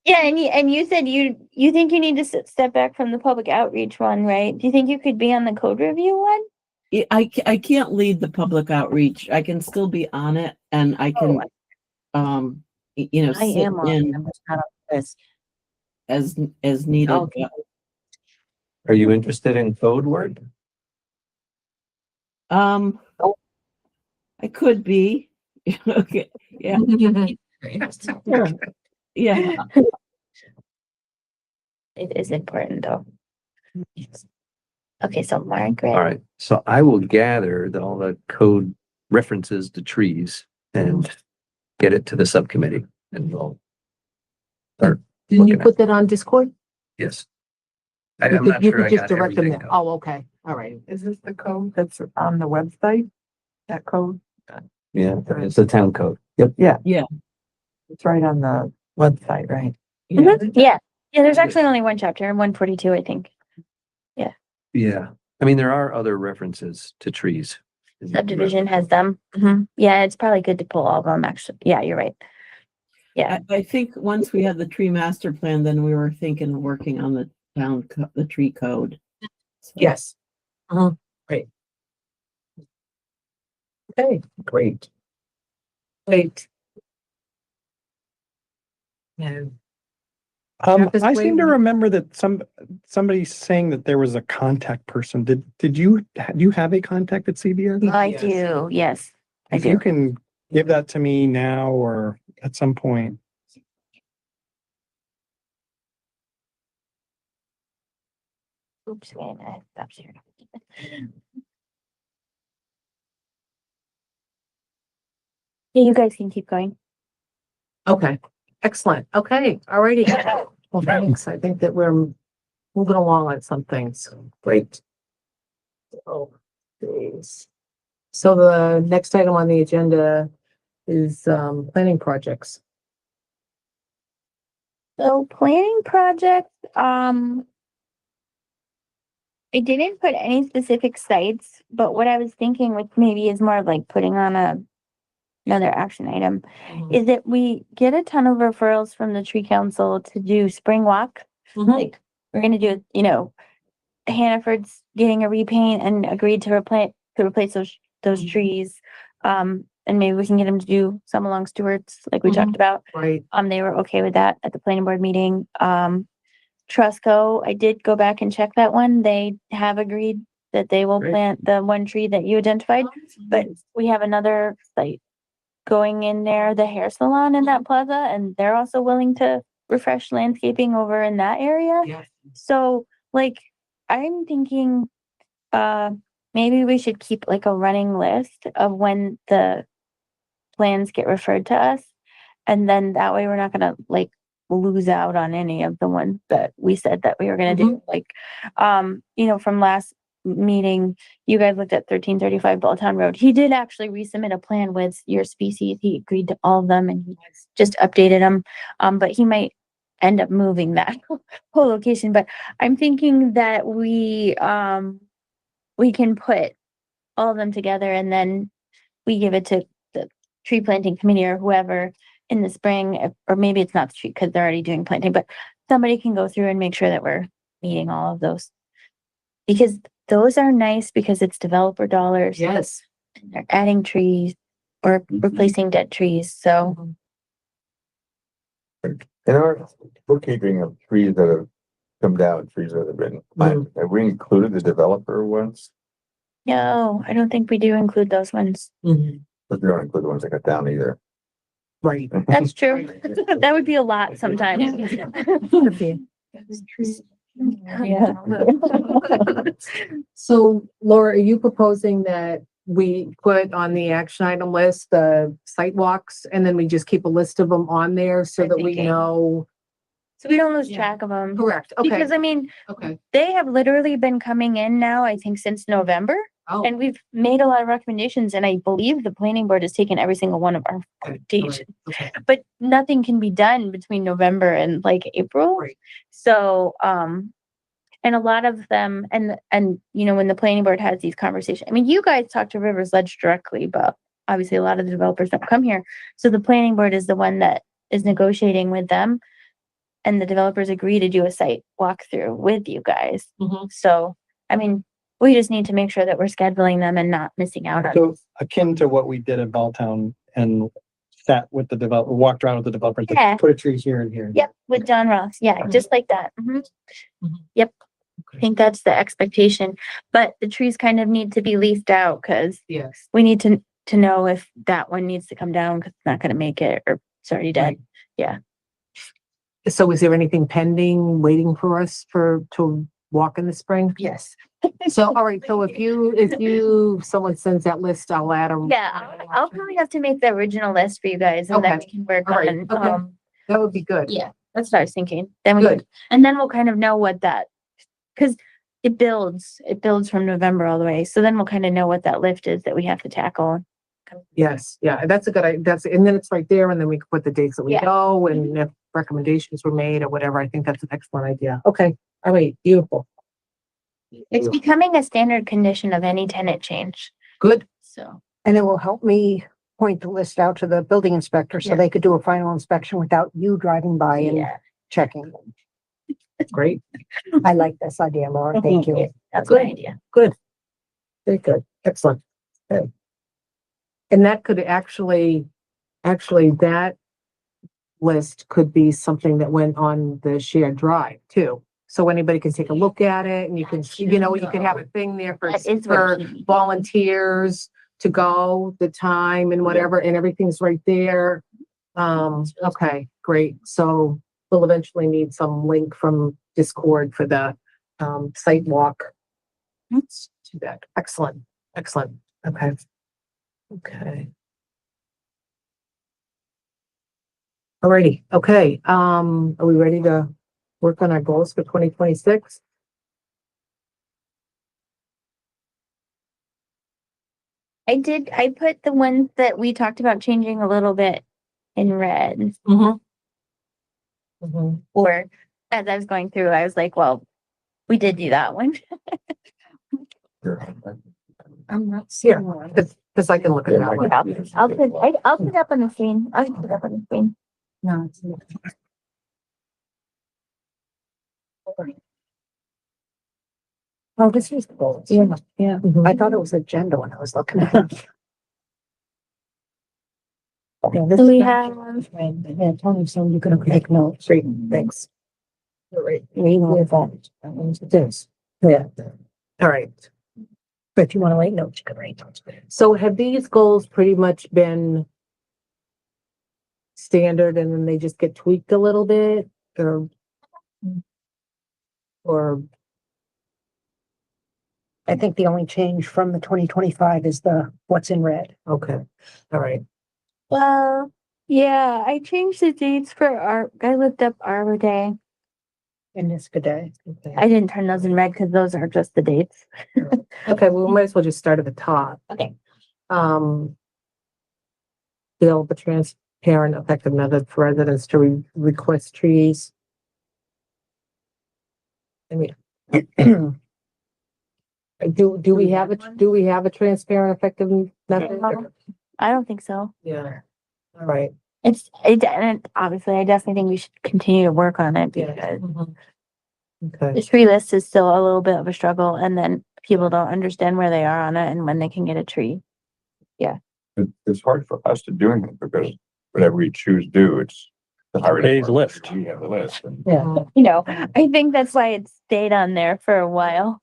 Yeah, and you said you think you need to step back from the public outreach one, right? Do you think you could be on the code review one? I can't lead the public outreach. I can still be on it and I can, I sit am on, in I'm just not on this. as needed. Okay. are you interested in code work? I could be. Okay, yeah, yeah. It is important though. Okay, so Margaret. All right. So I will gather all the code references to trees and get it to the subcommittee and we'll start. Didn't you looking at- put that on Discord? Yes. You I'm could- not you sure could I just got direct them everything. there. though. Oh, okay. All right. Is this the code that's on the website? That code? Yeah, it's the town code. Yep. It's right on the website, right? Mhm. Yeah, there's actually only one chapter, 142, I think. Yeah. I mean, there are other references to trees. Subdivision has them. Yeah, it's probably good to pull all of them, actually. Yeah, you're right. Yeah. I think once we had the tree master plan, then we were thinking of working on the the tree code. So- Yes. Great. Okay, great. Great. And Jeff is I seem to waiting. remember that somebody saying that there was a contact person. Do you have a contact at CBS? I Yes. do, yes, I If you do. can give that to me now or at some point. Oops, wait, I stopped sharing. Yeah, you guys can keep going. Okay, excellent. Okay, alrighty. Well, thanks. I think that we're moving along on some things. Great. Oh, geez. So the next item on the agenda is planning projects. So planning projects, I didn't put any specific sites, but what I was thinking with maybe is more of like putting on another action item is that we get a ton of referrals from the tree council to do spring walk. Like we're gonna do, Hannaford's getting a repaint and agreed to replace those trees. And maybe we can get them to do some along Stewart's, like we talked about. Right. They were okay with that at the planning board meeting. Trusco, I did go back and check that one. They have agreed that they will Great. plant the one tree that you identified, but we have another site going in there, the hair salon in that plaza, and they're also willing to refresh landscaping over in that area. Yes. So like, I'm thinking, maybe we should keep like a running list of when the plans get referred to us. And then that way we're not gonna like lose out on any of the ones that we said that we were gonna do. Like, from last meeting, you guys looked at 1335 Balltown Road. He did actually resubmit a plan with your species. He agreed to all of them and he just updated them. But he might end up moving that whole location. But I'm thinking that we can put all of them together and then we give it to the tree planting committee or whoever in the spring, or maybe it's not the tree because they're already doing planting, but somebody can go through and make sure that we're meeting all of those. Because those are nice because it's developer dollars. Yes. They're adding trees or replacing dead trees. So In our bookkeeping of trees that come down, trees that have been planted. Have we included the developer ones? No, I don't think we do include those ones. Mhm. But we don't include the ones that got down either. Right. That's true. That would be a lot sometimes. Yeah. So Laura, are you proposing that we put on the action item list, the site walks, and then we just keep a list of them on there so I'm that we thinking. know? So we don't lose Yeah. track of them. Correct, okay, Because I mean, okay. they have literally been coming in now, I think since November. Oh, And we've made a lot of recommendations and I believe the planning board has taken every single one of our okay, recommendations. okay. But nothing can be done between November and like April. Right. So, and a lot of them, and, you know, when the planning board has these conversations, I mean, you guys talk to Rivers Ledge directly, but obviously a lot of the developers don't come here. So the planning board is the one that is negotiating with them. And the developers agree to do a site walkthrough with you guys. Mhm. So, I mean, we just need to make sure that we're scheduling them and not missing out on. So akin to what we did in Balltown and sat with the developer, walked around with the developer, to Yeah. put a tree here and here. Yep, with John Ross. Yeah, just like that. Mhm. Mhm. Yep. I think that's the expectation, but the trees kind of need to be leafed out because Yes. we need to know if that one needs to come down because it's not gonna make it or it's already dead. Right. Yeah. So is there anything pending, waiting for us to walk in the spring? Yes. So, all right, so someone sends that list, I'll add them. Yeah, I'll probably have to make the original list for you guys and then Okay. we can work All right. on, Okay. That would be good. yeah, that's what I was thinking. Then we Good. can, and then we'll kind of know what that, because it builds from November all the way. So then we'll kind of know what that lift is that we have to tackle. Yes, yeah, that's a good, and then it's right there, and then we can put the dates that we Yeah. go, and if recommendations were made or whatever, I think that's an excellent idea. Okay, all right, beautiful. It's becoming a standard condition of any tenant change, Good, so. And it will help me point the list out to the building inspector so Yeah. they could do a final inspection without you driving by and Yeah, checking. great, I like this idea, Laura. Thank you. that's my Good. idea. very good, excellent. Okay. And that could actually, that list could be something that went on the shared drive too. So anybody can take a look at it, and you can, you can have a thing there for That is where for we need- volunteers to go, the time and whatever, and everything's right there. Okay, great. So we'll eventually need some link from Discord for the site walk. Let's do that. Excellent, excellent. Okay. Okay. Alrighty, okay, are we ready to work on our goals for 2026? I put the ones that we talked about changing a little bit in red, Mm-hmm. Mm-hmm. or as I was going through, I was like, well, we did do that one. I'm not Here, because I can look at that one. I'll put it up on the screen. I'll put it up on the screen. No, it's not. Oh, this is the goals. Yeah, yeah. Mhm. I thought it was agenda when I was looking at it. Yeah, this So we is- have, Yeah, Tony, so you can make notes. Great, thanks. All right, We know that. That one's this. yeah. All right. But if you want to write notes, you can write notes. So have these goals pretty much been standard and then they just get tweaked a little bit or I think the only change from the 2025 is the what's in red. okay, all right. well, yeah, I changed the dates for I looked up Arbor Day. In this good day. Okay. I didn't turn those in red because those are just the dates. Okay, well, we might as well just start at the top. Okay. Develop a transparent, effective method for residents to request trees. I mean, do we have a transparent, effective method? I don't think so. Yeah. All right. And obviously, I definitely think we should continue to work on it Yeah. because Mhm. the Okay, tree list is still a little bit of a struggle and then people don't understand where they are on it and when they can get a tree. It's hard for us to do anything because whatever we choose to do, it's The highway Page department, list. We have the list. And You know, I think that's why it stayed on there for a while.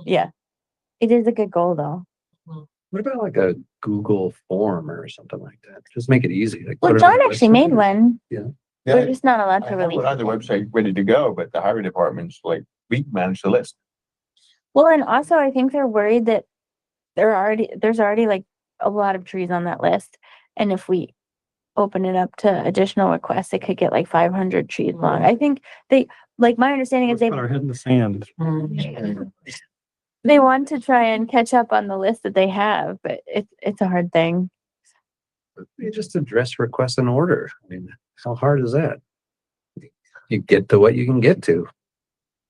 Yeah. It is a good goal though. What about like a Google form or something like that? Just make it easy. Like Well, put it on John the actually website. made one. We're Yeah, just not allowed I to have release it on the it. website ready to go, but the highway department's like, we manage the list. Well, and also I think they're worried that there's already like a lot of trees on that list. And if we open it up to additional requests, it could get like 500 trees long. I think like my understanding is Let's put our head in the sand. they want to try and catch up on the list that they have, but it's a hard thing. You just address requests in order. I mean, how hard is that? You get to what you can get to.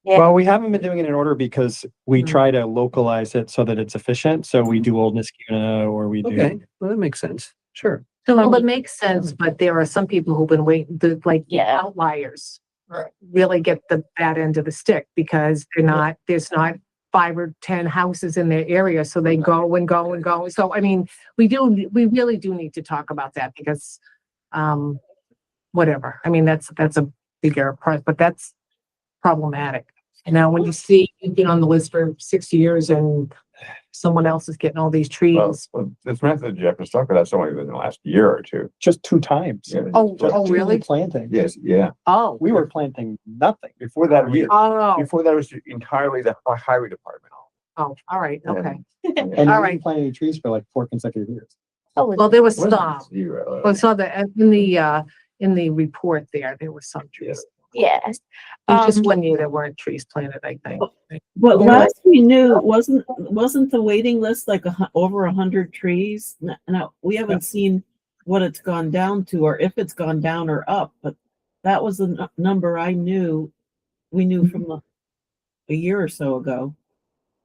Yeah. Well, we haven't been doing it in order because we try to localize it so that it's efficient. So we do Old Niskuna or we do. Okay, well, that makes sense. Sure. Well, it makes sense, but there are some people who've been waiting, the Yeah. outliers. Right. Really get that end of the stick because there's not 5 or 10 houses in their area, so they go and go and go. So, I mean, we really do need to talk about that because, whatever. I mean, that's a bigger part, but that's problematic. And now when you see you've been on the list for 6 years and someone else is getting all these trees. Well, this method Jeff was talking about, only within the last year or two. Just 2 times. Yeah. Oh, Just oh, two really? Planting. Yes, yeah. Oh, We were planting nothing. Before that, oh, before that was entirely the highway department. oh, all right, okay. And we All didn't right. plant any trees for like 4 consecutive years. Well, there was Wasn't some. zero. Well, so in the report there was some trees. Yes. It was just Um, 1 year there weren't trees planted, I think. But Yeah. last we knew, wasn't the waiting list like over 100 trees? Now, we haven't seen what it's gone down to or if it's gone down or up, but that was the number we knew from a year or so ago.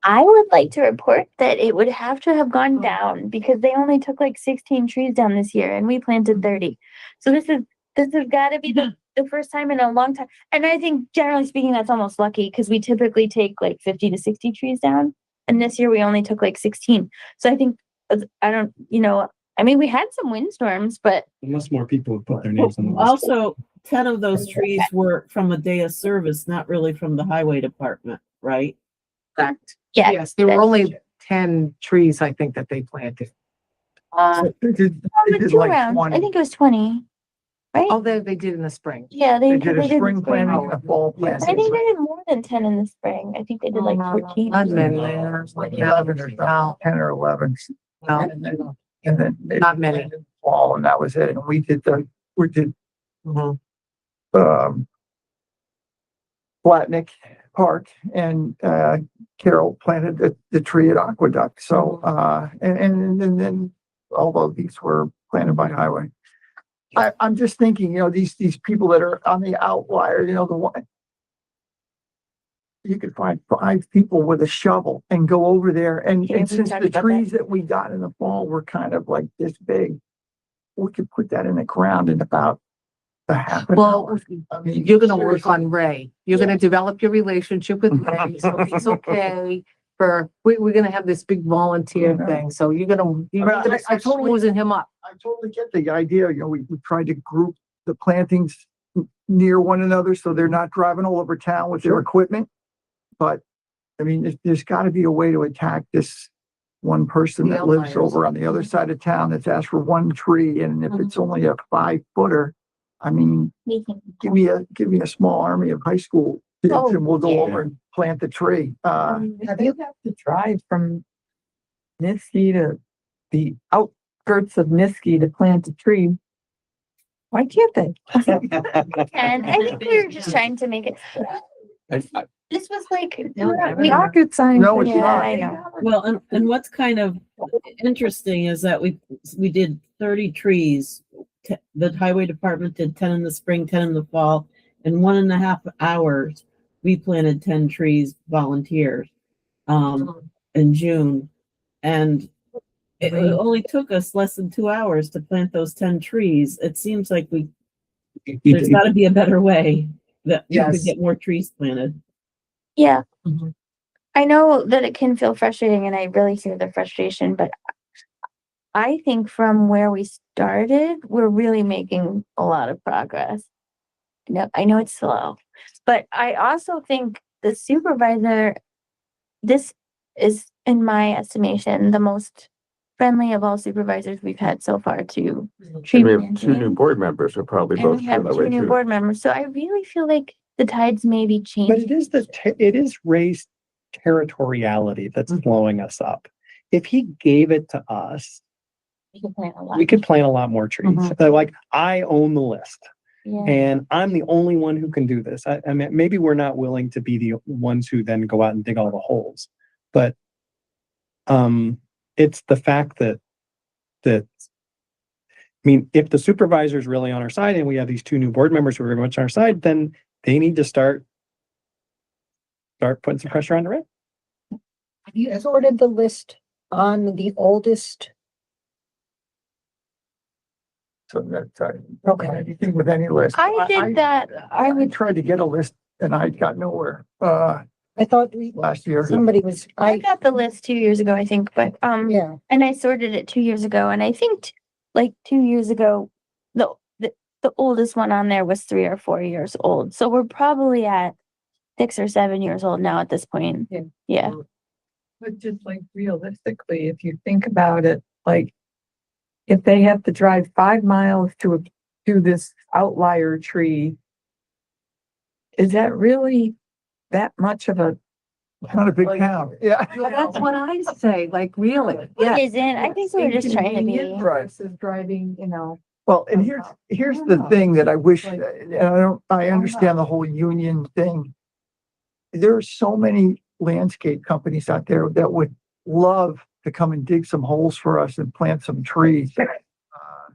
I would like to report that it would have to have gone down because they only took like 16 trees down this year and we planted 30. So this has got to be the first time in a long time. And I think generally speaking, that's almost lucky because we typically take like 50 to 60 trees down. And this year we only took like 16. So I think, I mean, we had some windstorms, but Unless more people have put their names on the list. Also, 10 of those trees were from a day of service, not really from the highway department, right? Correct. yeah. Yes, there were that's only true. 10 trees, I think, that they planted. They did Two like rounds. 20. I think it was 20, right? Oh, they did in the spring. Yeah, They they did a in the spring planting and a fall Yes. I think planting. they did more than 10 in the spring. I think they did like 14. Not many. Like 11 or something, 10 or 11. No, And then they Not many. planted fall, and that was it. And we did Mhm. Flatnick Park, and Carol planted the tree at Aqueduct. So and then although these were planted by highway. I'm just thinking, these people that are on the outlier, the one. You could find 5 people with a shovel and go over there, and Yeah, we since talked the about trees that we got in the fall were kind of like this big, we could put that in the ground in about a half an Well, hour. I mean, You're gonna work seriously. on Ray. You're gonna develop your relationship with Ray, so it's okay we're gonna have this big volunteer Yeah. thing, so you're gonna I start totally- losing him up. I totally get the idea, we tried to group the plantings near one another so they're not driving all over town with their equipment. But, I mean, there's gotta be a way to attack this one person The that lives outliers. over on the other side of town that's asked for 1 tree, and if it's only a 5-footer, I mean, We can- give me a small army of high school kids Oh, and we'll go yeah. over and plant the tree. Have you have to drive from Niskey to the outskirts of Niskey to plant a tree? Why can't they? And I think we were just trying to make it, this was like, we are, Rocket science. No, it's yeah, not. I know. Well, and what's kind of interesting is that we did 30 trees. The highway department did 10 in the spring, 10 in the fall. In 1.5 hours, we planted 10 trees, volunteers, in June. And it only took us less than 2 hours to plant those 10 trees. It seems like there's gotta be a better way that we could Yes. get more trees planted. Yeah. Mhm. I know that it can feel frustrating and I really hear the frustration, but I think from where we started, we're really making a lot of progress. No, I know it's slow, but I also think the supervisor, this is, in my estimation, the most friendly of all supervisors we've had so far to tree And we have two new planting. board members who are probably And both we feel have that two way new too. board members, so I really feel like the tides may be But changing. it is raised territoriality that's Mhm. blowing us up. If he gave it to us, We can plant a lot. we could plant a lot more trees. Mhm. But like, I own the list. Yeah. And I'm the only one who can do this. I mean, maybe we're not willing to be the ones who then go out and dig all the holes. But it's the fact that I mean, if the supervisor is really on our side and we have these two new board members who are very much on our side, then they need to start putting some pressure on the rest. Have you sorted the list on the oldest? So that's, Okay. anything with any list. I did that. I I would, tried to get a list and I got nowhere, I thought last year. somebody was, I got the list 2 years ago, I think, but, yeah, and I sorted it 2 years ago, and I think like 2 years ago, the oldest one on there was 3 or 4 years old. So we're probably at 6 or 7 years old now at this point. Yeah. Yeah. But just like realistically, if you think about it, like if they have to drive 5 miles to this outlier tree, is that really that much of a? Not a big town, yeah. Well, that's what I say, like really, It yeah. isn't. I think we're just trying to be. Versus driving, you know. Well, and here's the thing that I wish, and I understand the whole union thing. There are so many landscape companies out there that would love to come and dig some holes for us and plant some trees.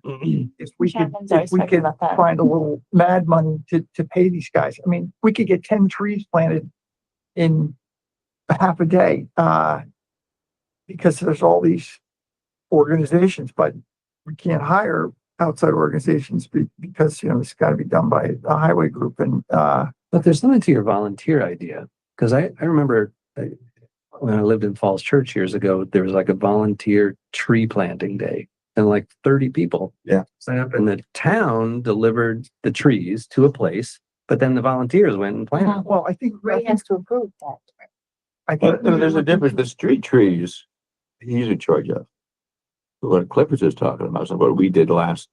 If we could, Chapman's always if we talking could about that. find a little mad money to pay these guys. I mean, we could get 10 trees planted in a half a day, because there's all these organizations, but we can't hire outside organizations because, it's got to be done by a highway group and, But there's something to your volunteer idea, because I remember when I lived in Falls Church years ago, there was like a volunteer tree planting day. And like 30 people. Yeah. Signed up and the town delivered the trees to a place, but then the volunteers went and planted. well, I think, Ray has to approve that. I think. But there's a difference. The street trees, he's in charge of. What Clifford is talking about, is what we did last.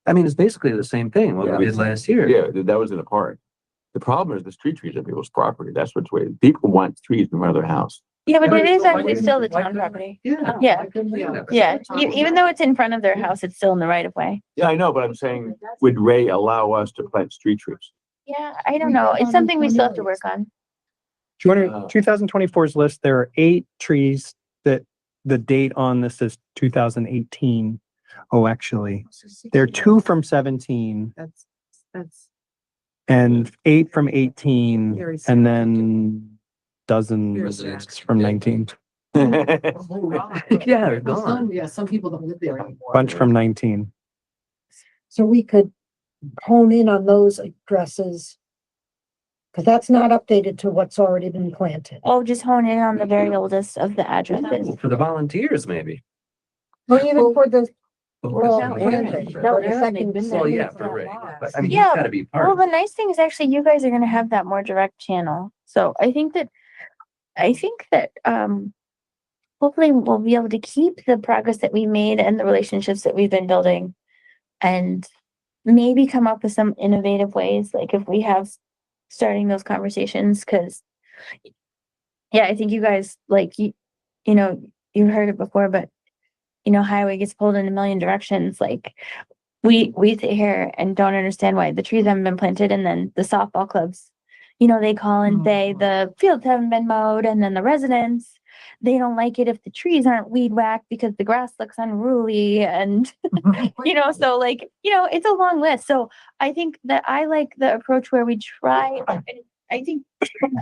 I mean, it's basically the same thing, what we Yeah. did last year. Yeah, that was in a park. The problem is the street trees are people's property. That's what's way. People want trees in front of their house. Yeah, but it is Why actually couldn't- still the why town couldn't- property. Yeah. Yeah. Yeah. Yeah, even though it's in front of their house, it's still in the right of way. Yeah, I know, but I'm saying, would Ray allow us to plant street trees? Yeah, I don't know. It's something we still have to work on. 2024's list, there are 8 trees that the date on this is 2018. Oh, actually, there are 2 from 17 That's. and 8 from 18 Very and then dozens Residents. from 19, Yeah, they're gone. Yeah, some people don't live there anymore. bunch from 19. so we could hone in on those addresses. Cause that's not updated to what's already been planted. Oh, just hone in on the very oldest of the addresses. For the volunteers, maybe. Or even for the, Well, no, yeah. no, the second. Well, yeah, for Ray, but I mean, he's Yeah, gotta be Well, part of the it. nice thing is actually you guys are gonna have that more direct channel. So I think that, hopefully we'll be able to keep the progress that we made and the relationships that we've been building. And maybe come up with some innovative ways, like if we have starting those conversations, cause yeah, I think you guys, like, you know, you've heard it before, but highway gets pulled in a million directions. Like we sit here and don't understand why the trees haven't been planted, and then the softball clubs, they call and say the fields haven't been mowed, and then the residents, they don't like it if the trees aren't weed whacked because the grass looks unruly, and so like, it's a long list. So I think that I like the approach where we try, I think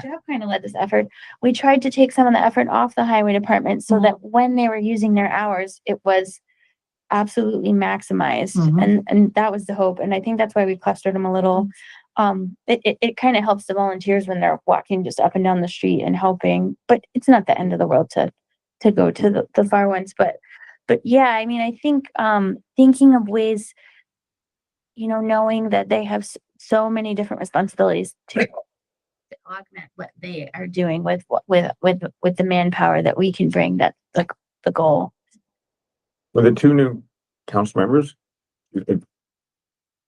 Jeff kind of led this effort. We tried to take some of the effort off the highway department so that when they were using their hours, it was absolutely maximized. And that was the hope. And I think that's why we clustered them a little. It kind of helps the volunteers when they're walking just up and down the street and helping, but it's not the end of the world to go to the far ones. But yeah, I mean, I think, thinking of ways, you know, knowing that they have so many different responsibilities to augment what they are doing with the manpower that we can bring, that's the goal. With the two new council members, it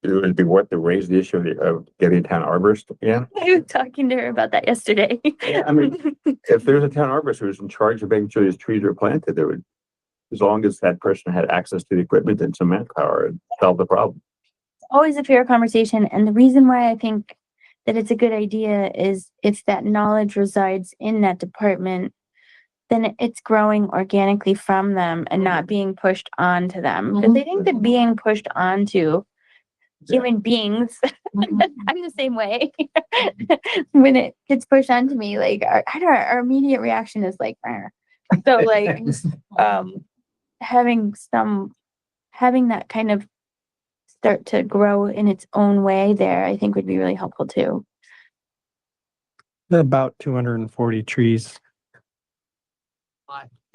would be worth to raise the issue of getting a town arborist again. I was talking to her about that yesterday. Yeah, I mean, if there's a town arborist who's in charge of making sure these trees are planted, there would, as long as that person had access to the equipment and some manpower, it'd solve the problem. Always a fair conversation, and the reason why I think that it's a good idea is if that knowledge resides in that department, then it's growing organically from them and not being pushed onto them. Because I think that being pushed onto human beings, I'm the same way. When it gets pushed onto me, like our immediate reaction is like, "Arr." So like, having that kind of start to grow in its own way there, I think would be really helpful too. About 240 trees.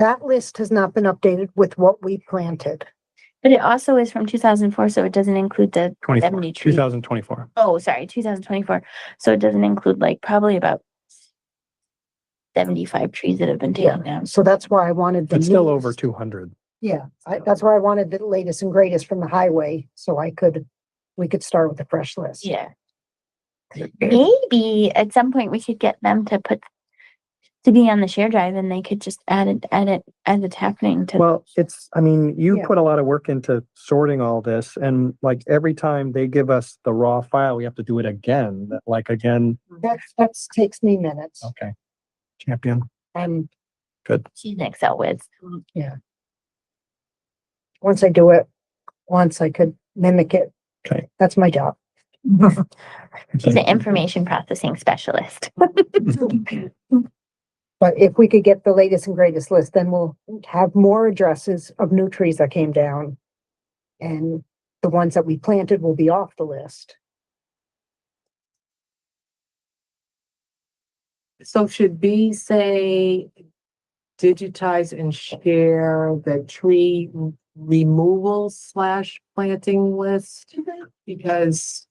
That list has not been updated with what we planted. But it also is from 2004, so it doesn't include the 24, 70 trees. 2024. Oh, sorry, 2024. So it doesn't include like probably about 75 trees that have been taken down. So that's why I wanted the. It's still new over list. 200. Yeah, that's why I wanted the latest and greatest from the highway, so we could start with a fresh list. Yeah. Maybe at some point we could get them to be on the share drive, and they could just add it as it's happening to. Well, I mean, you Yeah. put a lot of work into sorting all this, and like every time they give us the raw file, we have to do it again. Again. That takes me minutes, Okay. Champion. and She's an Excel whiz. once I do it, once I could mimic it. Okay. That's my job. She's an information processing specialist. But if we could get the latest and greatest list, then we'll have more addresses of new trees that came down. And the ones that we planted will be off the list. So should we say digitize and share the tree removal / planting list? Because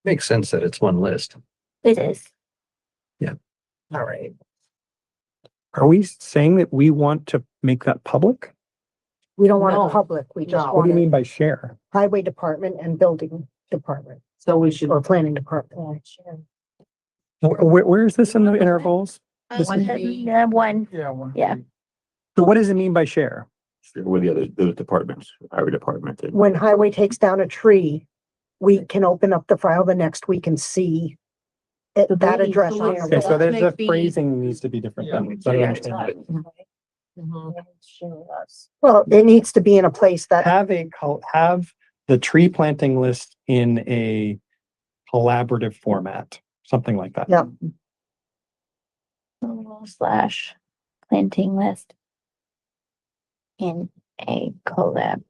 Makes sense that it's one list. It is. all right, Are we saying that we want to make that public? We don't want No. it public, we just No. What do you want mean it by share? highway department and building department, so we should. or planning department. Where is this in the intervals? This would be- One. Yeah. So what does it mean by share? With those departments, highway department. and- When highway takes down a tree, we can open up the file the next week and see that address on Okay, there. Okay, so there's make the the- phrasing needs to be different then. So I understand it. Mhm. Well, it needs to be in a place that, Have the tree planting list in a collaborative format, something like that. yeah, / planting list in a collab.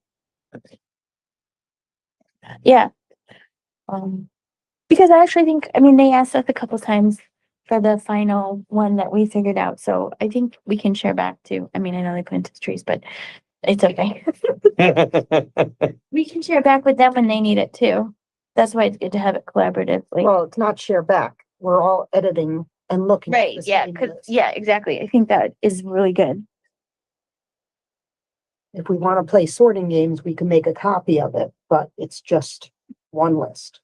Yeah. Because I actually think, I mean, they asked us a couple times for the final one that we figured out, so I think we can share back too. I mean, I know they planted trees, but it's okay. We can share back with them when they need it too. That's why it's good to have it collaboratively. well, it's not share back. We're all editing and looking. at Right, the yeah, same cause, list. yeah, exactly. I think that is really good. If we want to play sorting games, we can make a copy of it, but it's just one list.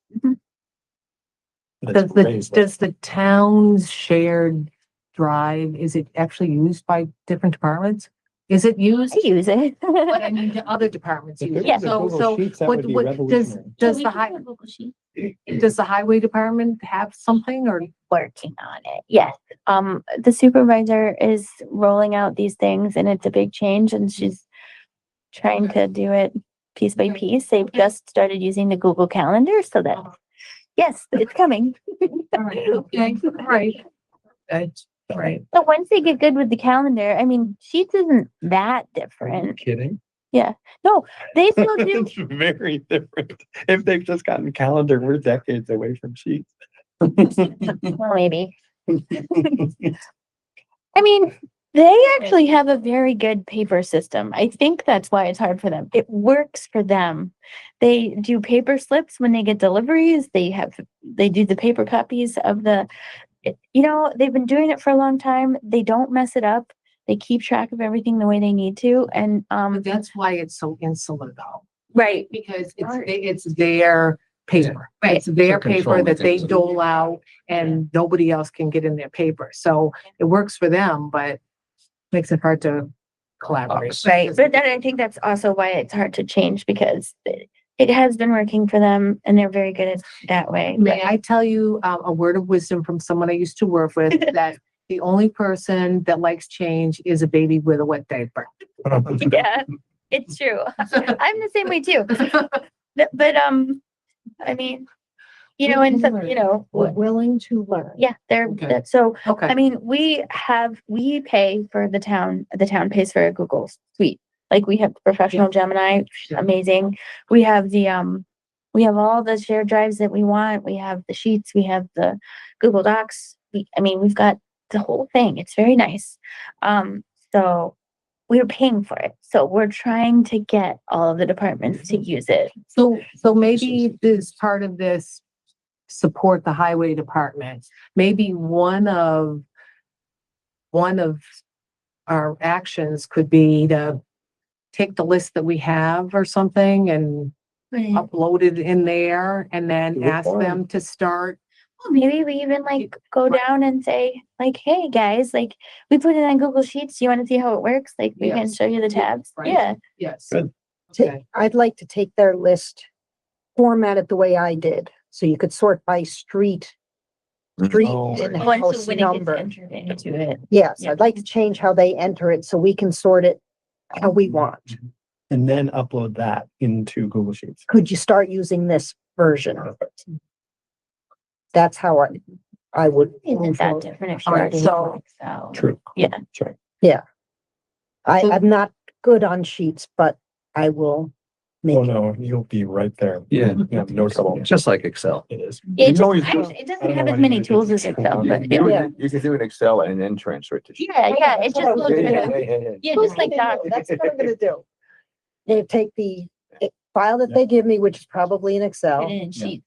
Does the town's shared drive, is it actually used by different departments? Is it used? I use it. But I mean, the other departments use Yeah. it. So does the highway department have something or? Working on it. Yes. The supervisor is rolling out these things and it's a big change and she's trying to do it piece by piece. They've just started using the Google Calendar so that, yes, it's coming. Okay, all right. That's right. But once they get good with the calendar, I mean, Sheets isn't that different. Kidding? No, they still do. It's very different. If they've just gotten calendar, we're decades away from sheets. Well, maybe. I mean, They actually have a very good paper system. I think that's why it's hard for them. It works for them. They do paper slips when they get deliveries. They do the paper copies of they've been doing it for a long time. They don't mess it up. They keep track of everything the way they need to. And, But that's why it's so insular though, right, because it's their paper. Right. It's their It's a control paper that they mechanism. dole out and nobody else can get in their paper. So it works for them, but makes it hard to collaborate. right. But then I think that's also why it's hard to change because it has been working for them and they're very good at that way. May I tell you a word of wisdom from someone I used to work with, that the only person that likes change is a baby with a wet diaper. Yeah, it's true. I'm the same way too. But, I mean, and some, We're willing to learn. yeah, Okay. so, Okay. I mean, we pay for the town pays for a Google Suite. Like we have professional Gemini, which is amazing. We have we have all the shared drives that we want. We have the sheets, we have the Google Docs. We've got the whole thing. It's very nice. So we're paying for it. So we're trying to get all of the departments to use it. So maybe this part of this support the highway department. Maybe one of our actions could be to take the list that we have or something and upload it in there and then Do it ask for 'em. them to start. Maybe we even go down and say hey guys, we put it on Google Sheets. Do you want to see how it works? We can Yes. show you the tabs. Right. Yeah. Yes. Good. Okay. I'd like to take their list, format it the way I did, so you could sort by street and Oh, and so house when it gets number. entered into it. Yes, Yeah. I'd like to change how they enter it so we can sort it how we want. And then upload that into Google Sheets. Could you start using this version of it? That's how I would. Isn't move that forward. different if All you're right, already so- in Excel? True. Yeah. Sorry. I'm not good on sheets, but I will make Oh, it. no, you'll be right there. Yeah. You have no trouble. Just like Excel. It is. It, You know he's actually, good. it I doesn't don't have know as why many you tools did as this. Excel, but Yeah. You can do an Excel and then transfer it to. sheet. yeah, it just looks Yeah, good. yeah, yeah. Yeah, just like that. That's what I'm gonna do. Gonna take the file that they give me, which is probably in Put Excel, it in Sheets.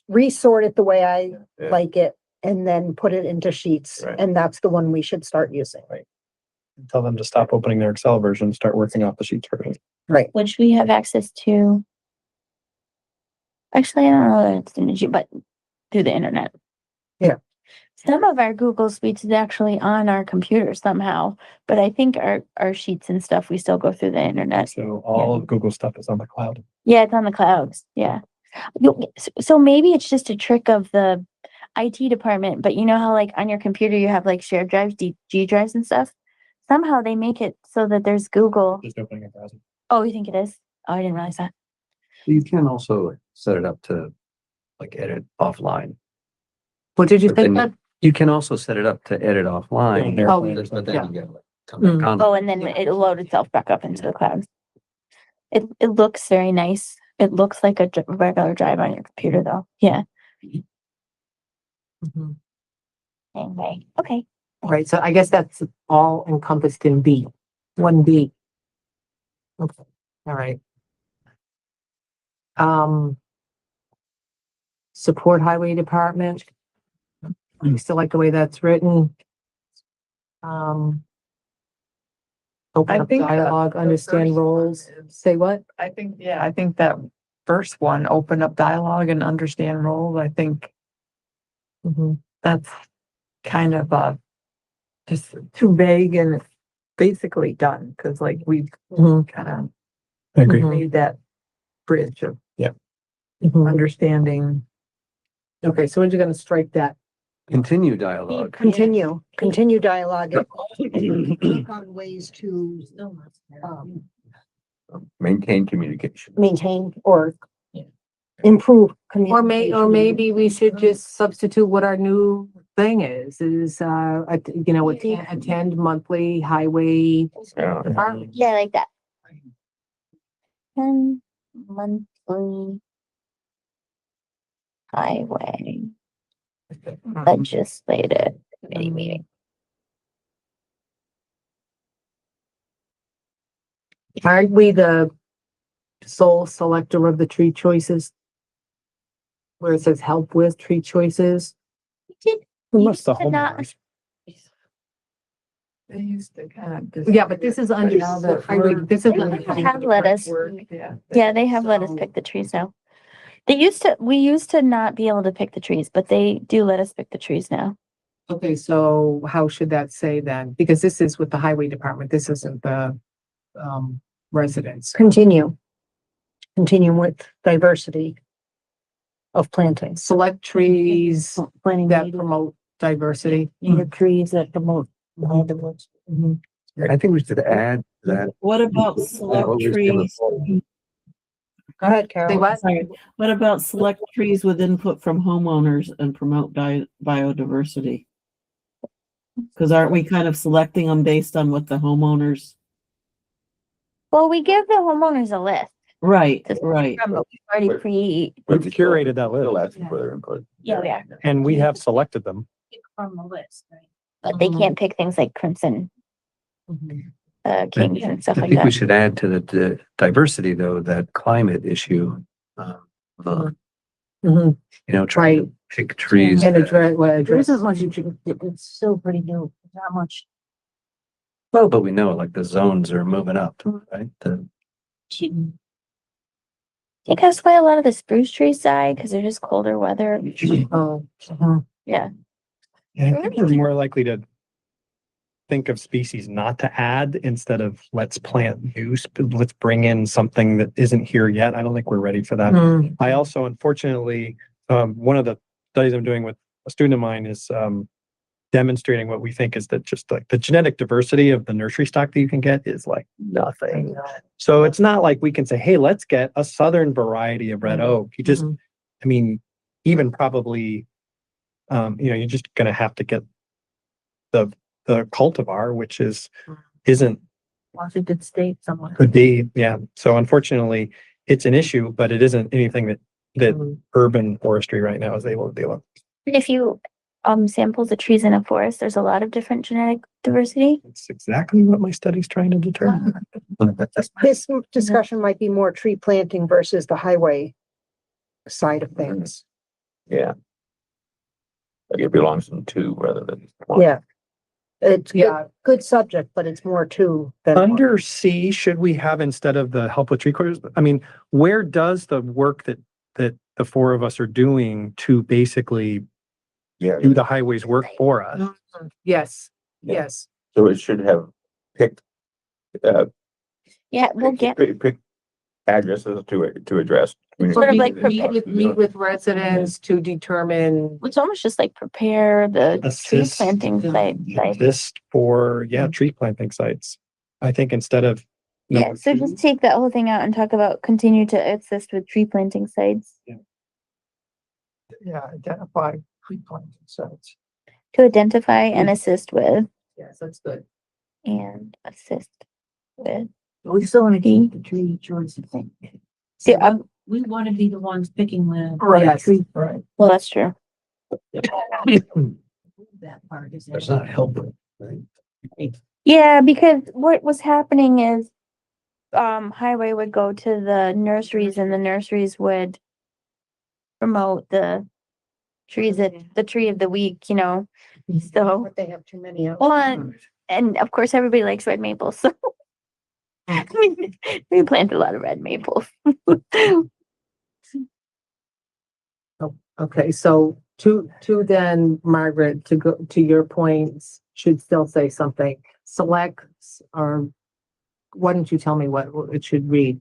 resort it the way I Yeah. like it, and then put it into sheets. Right. And that's the one we should start using. Tell them to stop opening their Excel version, start working off the Sheets version. Which we have access to. Actually, I don't know that it's in the G, but through the internet. Yeah. Some of our Google Suites is actually on our computer somehow, but I think our sheets and stuff, we still go through the internet. So all of Google stuff is on the cloud. Yeah, it's on the clouds. Yeah. So maybe it's just a trick of the IT department, but you know how on your computer you have shared drives, G drives and stuff? Somehow they make it so that there's Google. Just opening a browser. Oh, you think it is? Oh, I didn't realize that. You can also set it up to edit offline. What did you But think? then you can also set it up to edit offline. Oh, But yeah. then you gotta come back on. Oh, and then it'll load itself back up into the cloud. It looks very nice. It looks like a regular drive on your computer though. Yeah. Mhm. Anyway, okay. Right, so I guess that's all encompassed in B, 1B. Okay, all right. Support highway department. You still like the way that's written? Open I up think that dialogue, the understand first roles, one is- say what? I think that first one, open up dialogue and understand roles. I think Mhm. that's kind of just too vague and basically done, because we've Mhm. kind of I agree. Mhm. made that bridge of Mhm. understanding. Okay, so we're just gonna strike that. Continue dialogue. Continue dialogue. and work on ways to, Maintain communication. maintain or improve Or communication. maybe we should just substitute what our new thing is attend monthly highway Yeah. department. Yeah, like that. 10 monthly highway legislative committee meeting. Aren't we the sole selector of the tree choices? Where it says help with tree choices? Unless the used to not- homeowners. They used to kind of. Yeah, but this is under the highway, this is. They have let us- Yeah. Yeah, they have let us pick the trees now. We used to not be able to pick the trees, but they do let us pick the trees now. Okay, so how should that say then? Because this is with the highway department, this isn't the residents. Continue. Continue with diversity of plantings. Select trees Planting that native, promote diversity. native trees that promote biodiversity. Mhm. I think we should add that. What about select what we said trees? before. Go ahead, Say Carol. what? Sorry, what about select trees with input from homeowners and promote biodiversity? Cause aren't we kind of selecting them based on what the homeowners? Well, we give the homeowners a list. Right, Just right. From already Wait. pre, We've curated that Still list asking for their input. yeah, we are, and we have selected them. From the list, right? but they can't pick things like crimson, kings and stuff I like think we that. should add to the diversity though, that climate issue. Mhm. You know, trying to pick trees. And that- address, well, There address. isn't much, it's still pretty new, not much. Well, but we know like the zones are moving up, right? I think that's why a lot of the spruce trees die, because they're just colder weather. Oh, Yeah, Yeah, I think we're more likely to think of species not to add instead of let's plant new, let's bring in something that isn't here yet. I don't think we're ready for that. mm, I also, unfortunately, one of the studies I'm doing with a student of mine is demonstrating what we think is that just like the genetic diversity of the nursery stock that you can get is like nothing. So it's not like we can say, hey, let's get a southern variety of red oak. You just, mhm. I mean, even probably, you're just gonna have to get the cultivar, which isn't Washington State somewhere. could be, yeah. So unfortunately, it's an issue, but it isn't anything that Mhm. urban forestry right now is able to deal with. if you sample the trees in a forest, there's a lot of different genetic diversity. It's exactly what my study's trying to determine. This discussion might be more tree planting versus the highway side of things. Yeah. Like it belongs in two rather than one. Yeah. It's Yeah. good subject, but it's more two than one. Under C, should we have instead of the help with tree quarters? I mean, where does the work that the four of us are doing to basically Yeah, do the highways work for us? Yes, Yeah. yes. so it should have picked, Yeah, we'll get, pick addresses to address. Sort of like Meet with residents to determine, it's almost just like prepare the tree Assist. planting site. Exist for, tree planting sites. I think instead of. Yeah, number so two, just take that whole thing out and talk about continue to assist with tree planting sites. Yeah, identify tree planting sites. To identify and assist with, yes, that's good. and assist with. We still want to keep the tree choice thing. See, We want to be the ones picking the. Right. Tree, Right. well, that's true. that part is. That's not helping, right? Yeah, because what was happening is, highway would go to the nurseries and the nurseries would promote the trees at the tree of the week, so. But they have too many out. Well, and of course, everybody likes red maples, so. We plant a lot of red maples. Okay, so to then, Margaret, to go to your points, should still say something. Selects, or why don't you tell me what it should read?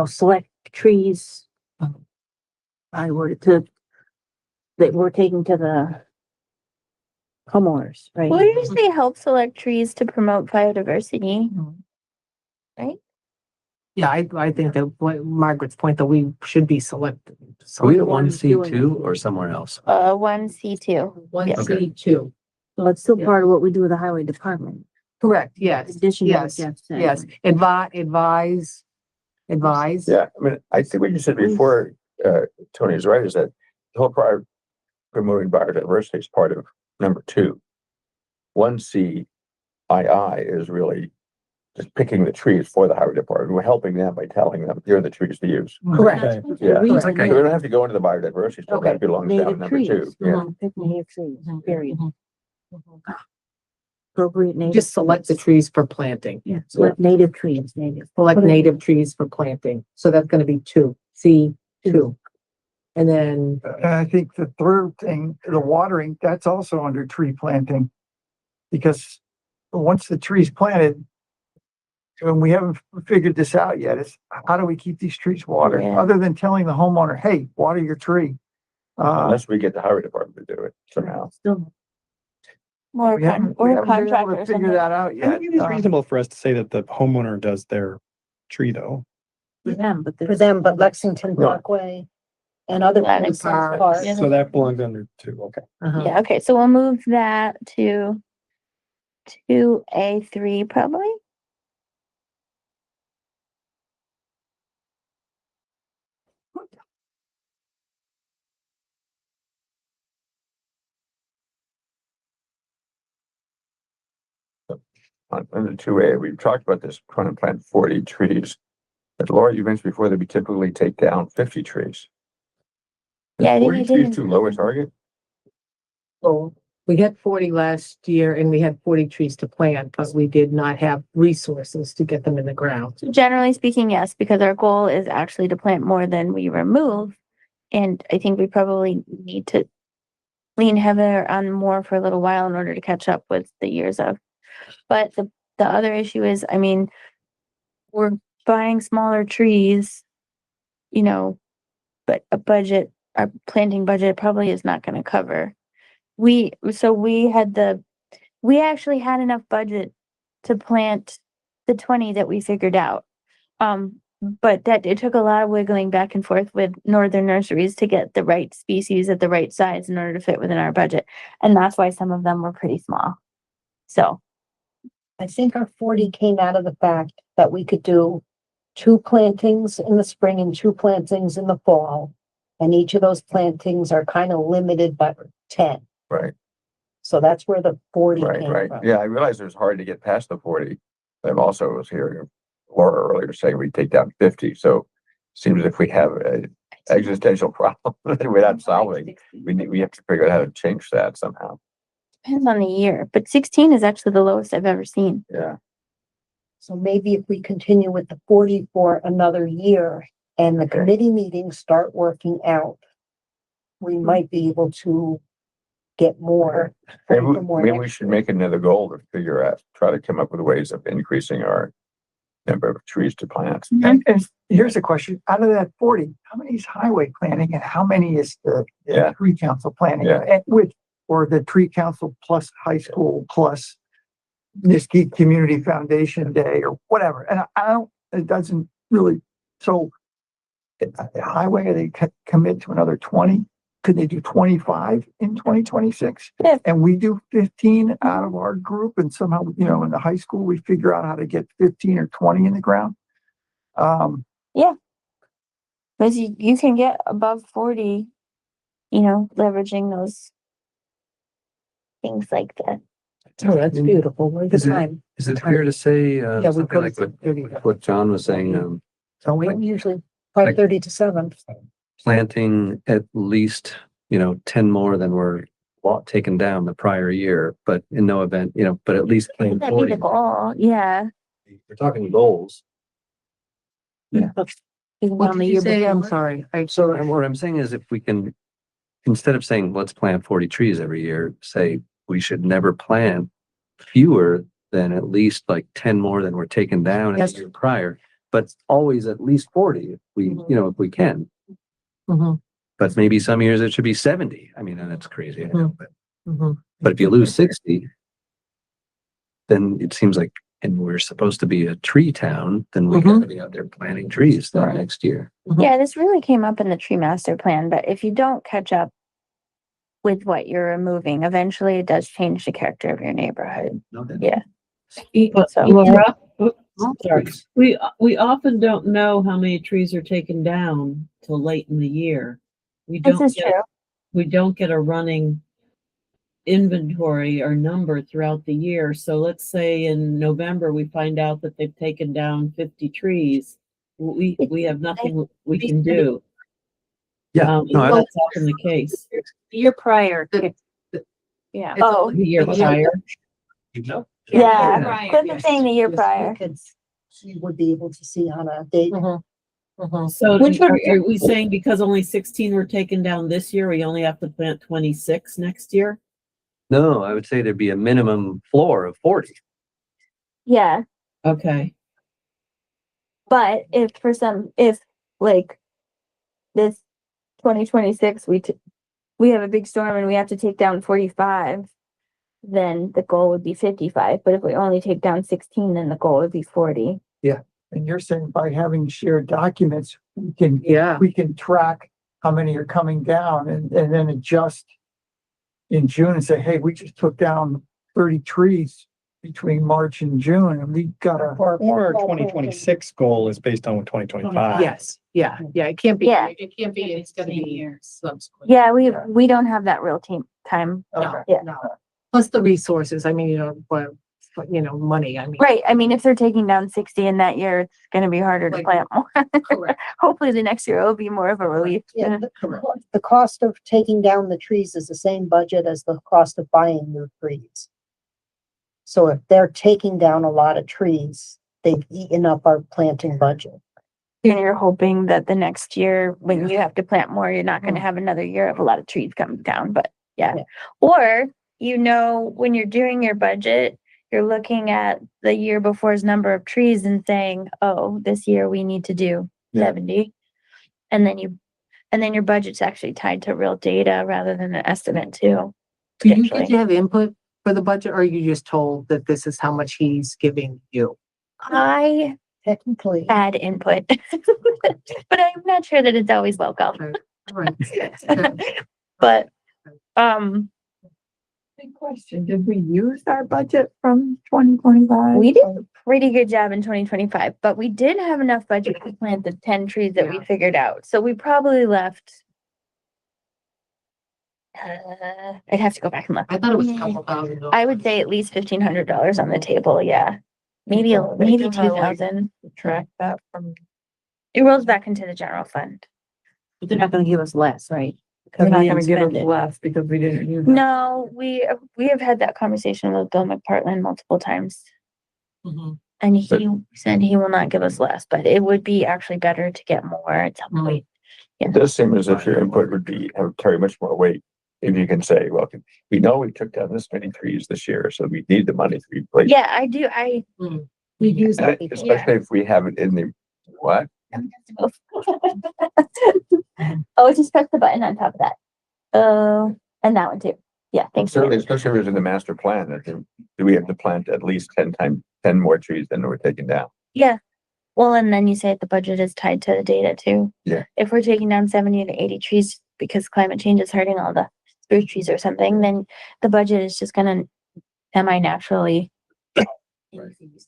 Select trees. I were to, that we're taking to the homeowners, right? Well, you usually help select trees to promote biodiversity, right? Yeah, I think that what Margaret's point that we should be selected. Are we at So one ones C doing two or somewhere else? 1C2. one Yeah. C two. Well, it's still Yeah. part of what we do with the highway department. Correct, yes, Addition to what yes, Jeff said. yes. Advise. Yeah, I mean, I think what you said before, Tony is right, is that the whole part of promoting biodiversity is part of number two. 1C II is really just picking the trees for the highway department. We're helping them by telling them, here are the trees to use. Correct. Okay. Yeah. Reason- So we don't have to go into the biodiversity stuff. Okay, That belongs down native number trees. 2. Yeah. Pick native trees, period. Mhm. Appropriate native. Just select the trees for planting. Yeah, select native trees, native. Select native trees for planting. So that's gonna be 2, C2. And then, And I think the third thing, the watering, that's also under tree planting. Because once the tree's planted, and we haven't figured this out yet, is how do we keep these trees watered? Yeah. Other than telling the homeowner, hey, water your tree. Unless we get the highway department to do it somehow. Still, Or We haven't or been able contractor to or figure something. that out I yet. think it is reasonable for us to say that the homeowner does their tree though. for them, but. For them, but Lexington Parkway and other That makes places sense. are. Yeah. So that belongs under 2, okay. Yeah, okay, so we'll move that to A3 probably. On the 2A, we've talked about this, trying to plant 40 trees. But Laura, you mentioned before that we typically take down 50 trees. Is Yeah, I think 40 you trees did. too low a target? so we had 40 last year and we had 40 trees to plant, but we did not have resources to get them in the ground. Generally speaking, yes, because our goal is actually to plant more than we remove. And I think we probably need to lean heavier on more for a little while in order to catch up with the years of. But the other issue is, I mean, we're buying smaller trees, you know, but our planting budget probably is not gonna cover. We actually had enough budget to plant the 20 that we figured out. But that it took a lot of wiggling back and forth with Northern Nurseries to get the right species at the right size in order to fit within our budget. And that's why some of them were pretty small. So, I think our 40 came out of the fact that we could do 2 plantings in the spring and 2 plantings in the fall. And each of those plantings are kind of limited by 10. Right, So that's where the 40 right, came right. from. Yeah, I realized it was hard to get past the 40. But I've also was hearing Laura earlier saying we take down 50. So seems as if we have an existential problem that we're not solving. We have to figure out how to change that somehow. depends on the year, but 16 is actually the lowest I've ever seen. Yeah. So maybe if we continue with the 40 for another year and the Okay. committee meetings start working out, we might be able to get more. Maybe, for more maybe we next should year. make another goal to figure out, try to come up with ways of increasing our number of trees to plant. And here's a question, out of that 40, how many is highway planning and how many is the Yeah. tree council planning? Yeah. And or the tree council plus high school plus Niski Community Foundation Day or whatever. And I don't, it doesn't really, so highway, they commit to another 20? Could they do 25 in 2026? Yeah. And we do 15 out of our group and somehow, you know, in the high school, we figure out how to get 15 or 20 in the ground. Because you can get above 40, you know, leveraging those things like that. Oh, that's beautiful. What a good Is it- time. Is it fair to say, Yeah, we something put like it 30. what John was saying, So we, Usually 5:30 to 7. planting at least, 10 more than were taken down the prior year, but in no event, but at least plant That'd be the 40. goal, yeah. We're talking goals. Even What on did the you year say? I'm before. sorry. So and what I'm saying is if we can, instead of saying, let's plant 40 trees every year, say we should never plant fewer than at least like 10 more than were taken down in Yes. the year prior, but always at least 40 if we, if we can. Mhm, But maybe some years it should be 70. I mean, and that's crazy. I know, mhm. but if you lose 60, then it seems like, and we're supposed to be a tree town, then we gotta be out there planting trees the Right. next year. Yeah, this really came up in the tree master plan, but if you don't catch up with what you're removing, eventually it does change the character of your neighborhood. Yeah. But So- Laura, sorry, Please. we often don't know how many trees are taken down till late in the year. This is true. We don't get a running inventory or number throughout the year. So let's say in November, we find out that they've taken down 50 trees. We have nothing we can do. Yeah, no, I- That's often the case. Year prior. Yeah. It's Oh, The year The year- prior. yeah. Prior, Cliff yes. is saying the year Yes, prior. because you would be able to see on a date. So Which one- are we saying because only 16 were taken down this year, we only have to plant 26 next year? no, I would say there'd be a minimum floor of 40. Yeah. Okay. But if like this 2026, we have a big storm and we have to take down 45, then the goal would be 55. But if we only take down 16, then the goal would be 40. And you're saying by having shared documents, we can track how many are coming down and then adjust in June and say, hey, we just took down 30 trees between March and June and we gotta, Or our 2026 goal is based on 2025. Yes, yeah, it can't be, Yeah. it can't be, it's gonna be subsequent. Yeah, we don't have that real time. okay. Yeah. No. Plus the resources, I mean, but, money, I mean. Right. I mean, if they're taking down 60 in that year, it's gonna be harder to Like- plant more. Correct. Hopefully the next year will be more of a relief. Yeah, the cost of taking down the trees is the same budget as the cost of buying new trees. So if they're taking down a lot of trees, they've eaten up our planting budget. And you're hoping that the next year, when you have to plant more, you're not gonna Mm. have another year of a lot of trees coming down, but yeah. Yeah. Or, when you're doing your budget, you're looking at the year before's number of trees and saying, oh, this year we need to do Yeah. 70. And then your budget's actually tied to real data rather than an estimate too. Do you get potentially. to have input for the budget, or are you just told that this is how much he's giving you? I Technically, add input, but I'm not sure that it's always welcome. Right. But, Big question, did we use our budget from 2025? we did a pretty good job in 2025, but we did have enough budget to plant the 10 trees that we Yeah. figured out. So we probably left. I'd have to go back and look. I thought it was a couple thousand. I would say at least $1,500 on the table. Yeah. Maybe, maybe They can highlight- 2,000. Track that from. It rolls back into the general fund. But they're not gonna give us less, right? They're we not didn't gonna give us spend it. less because we didn't use. it. No, we have had that conversation with Bill McPartland multiple times. Mhm. And he said he will not give us less, but it would be actually better to get more at some Mm. point. It does seem as if your input would carry much more weight. If you can say, well, we know we took down this many trees this year, so we need the money to replace. Yeah, I do. we've used that And before. especially if we have it in the, what? Oh, just press the button on top of that. And that one too. Yeah, thanks. Certainly, Ian. especially if it's in the master plan, that do we have to plant at least 10 more trees than we're taking down? Yeah. Well, and then you say the budget is tied to the data too. Yeah. If we're taking down 70 to 80 trees because climate change is hurting all the spruce trees or something, then the budget is just gonna semi-naturally. increase.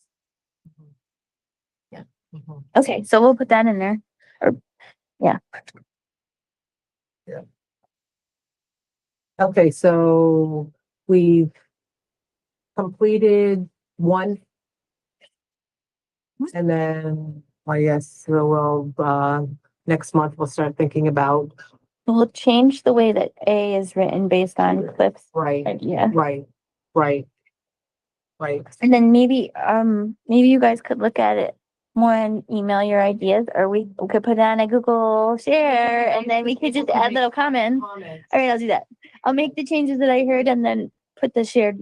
Mhm. Okay, so we'll put that in there. Okay, so we've completed one. And then, I guess, we'll, next month, we'll start thinking about, We'll change the way that A is written based on Cliff's right, idea. right. And then maybe you guys could look at it more and email your ideas, or we could put it on a Google share and then we could just add little comments. All right, I'll do that. I'll make the changes that I heard and then put the share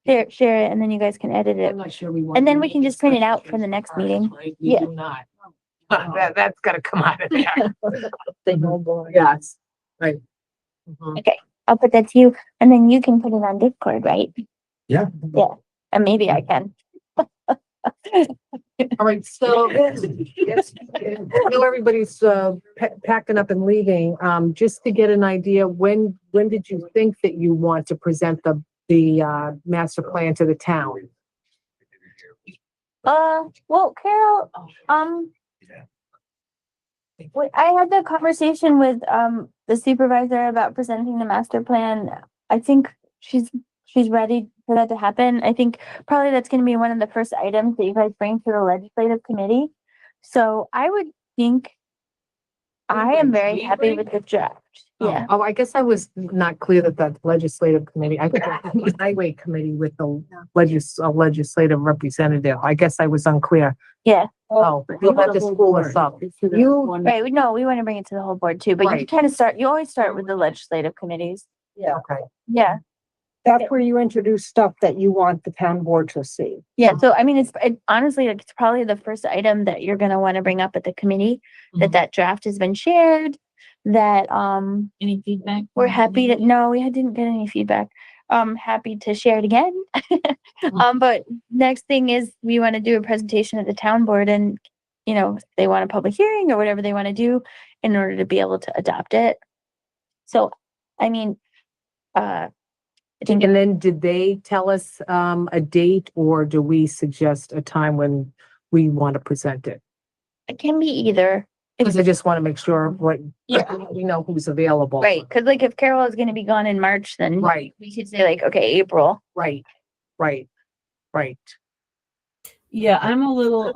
it, and then you guys can edit it. I'm not sure we want. And then we can just print it out for the next meeting. Right? We Yeah. do not. That's gotta come out of there. They know, boy. Yes, right. Mhm. I'll put that to you and then you can put it on Discord, right? Yeah. Yeah, and maybe I can. All right, so, yes, I know everybody's, packing up and leaving, just to get an idea, when did you think that you want to present the master plan to the town? Well, Carol, I had the conversation with, the supervisor about presenting the master plan. I think she's ready for that to happen. I think probably that's gonna be one of the first items that you guys bring to the legislative committee. So I would think I am very happy with the draft. Yeah. Oh, I guess I was not clear that the legislative committee, I thought the highway committee with the legislative representative. I guess I was unclear. Yeah. Oh, you'll have to school us up. Right, no, we want to bring it to the whole board too, but you Right. kind of you always start with the legislative committees. Okay. Yeah, That's where you introduce stuff that you want the town board to see. yeah. So I mean, honestly, like, it's probably the first item that you're gonna want to bring up at the committee, that draft has been shared, that, Any feedback? we're happy to, no, we didn't get any feedback. Happy to share it again. But next thing is we want to do a presentation at the town board and, you know, if they want a public hearing or whatever they want to do in order to be able to adopt it. So, I mean, I think And then did they tell us, a date or do we suggest a time when we want to present it? it can be either. Because I just want to make sure what, Yeah. we know who's available. Right, because like if Carol is gonna be gone in March, then Right, we could say like, okay, April. right, right, right. Yeah, I'm a little,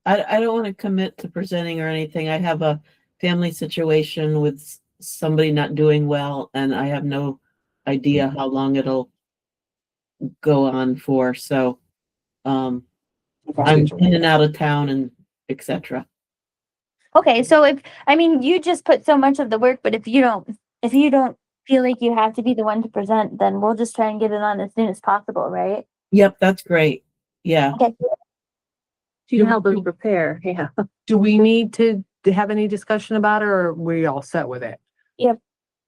I don't want to commit to presenting or anything. I have a family situation with somebody not doing well and I have no idea how long it'll go on for, so, I'm in and out of town and et cetera. Okay, so I mean, you just put so much of the work, but if you don't feel like you have to be the one to present, then we'll just try and get it on as soon as possible, right? Yep, that's great. Yeah. Okay. You can help us prepare, yeah. Do we need to have any discussion about it or are we all set with it?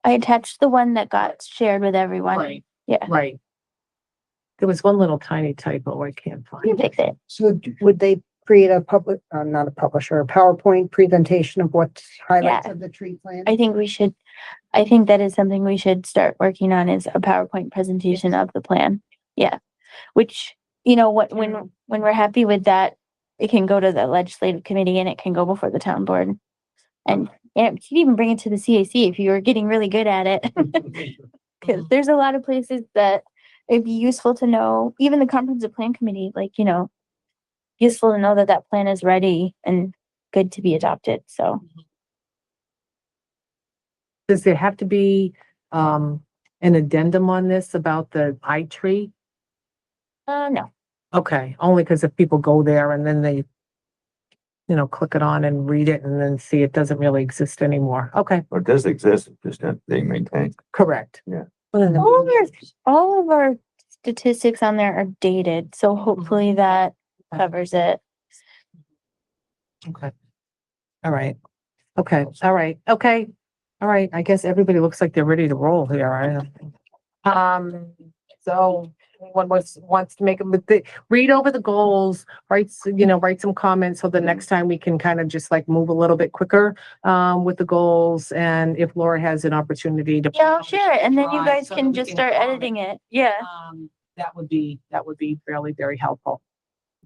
I attached the one that got shared with everyone. Right. Yeah. Right. There was one little tiny typo I can't You find. fix it. So would they create a public, not a publisher, a PowerPoint presentation of what highlights Yeah. of the tree plan? I think that is something we should start working on is a PowerPoint presentation of the plan. Yeah. Which, you know, when we're happy with that, it can go to the legislative committee and it can go before the town board. And you could even bring it to the CAC if you were getting really good at it. Cause there's a lot of places that it'd be useful to know, even the comprehensive plan committee, like, you know, useful to know that that plan is ready and good to be adopted. So. Does there have to be, an addendum on this about the eye tree? No. Okay, only because if people go there and then they, you know, click it on and read it and then see it doesn't really exist anymore. Okay, Or it does exist, it's just not being maintained. correct. Yeah. All of our statistics on there are dated, so hopefully that covers it. Okay. All right. Okay, all right, okay. All right, I guess everybody looks like they're ready to roll here, right? So one wants to make them, read over the goals, write some comments so the next time we can kind of just like move a little bit quicker with the goals. And if Laura has an opportunity to. Yeah, I'll share it, and then you Right, guys so can we just can start comment. editing it. Yeah. That would be really very helpful.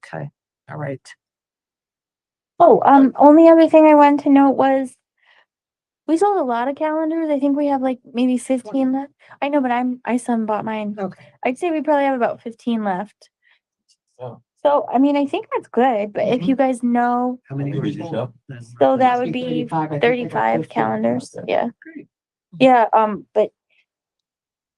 Okay, all right. Oh, only other thing I wanted to note was we sold a lot of calendars. I think we have like maybe 15 left. I know, but I son bought mine. Okay. I'd say we probably have about 15 left. Oh. So, I mean, I think that's good, but if you guys know, How many Maybe did you just sell? up. so that would be 35 calendars. Yeah. Yeah,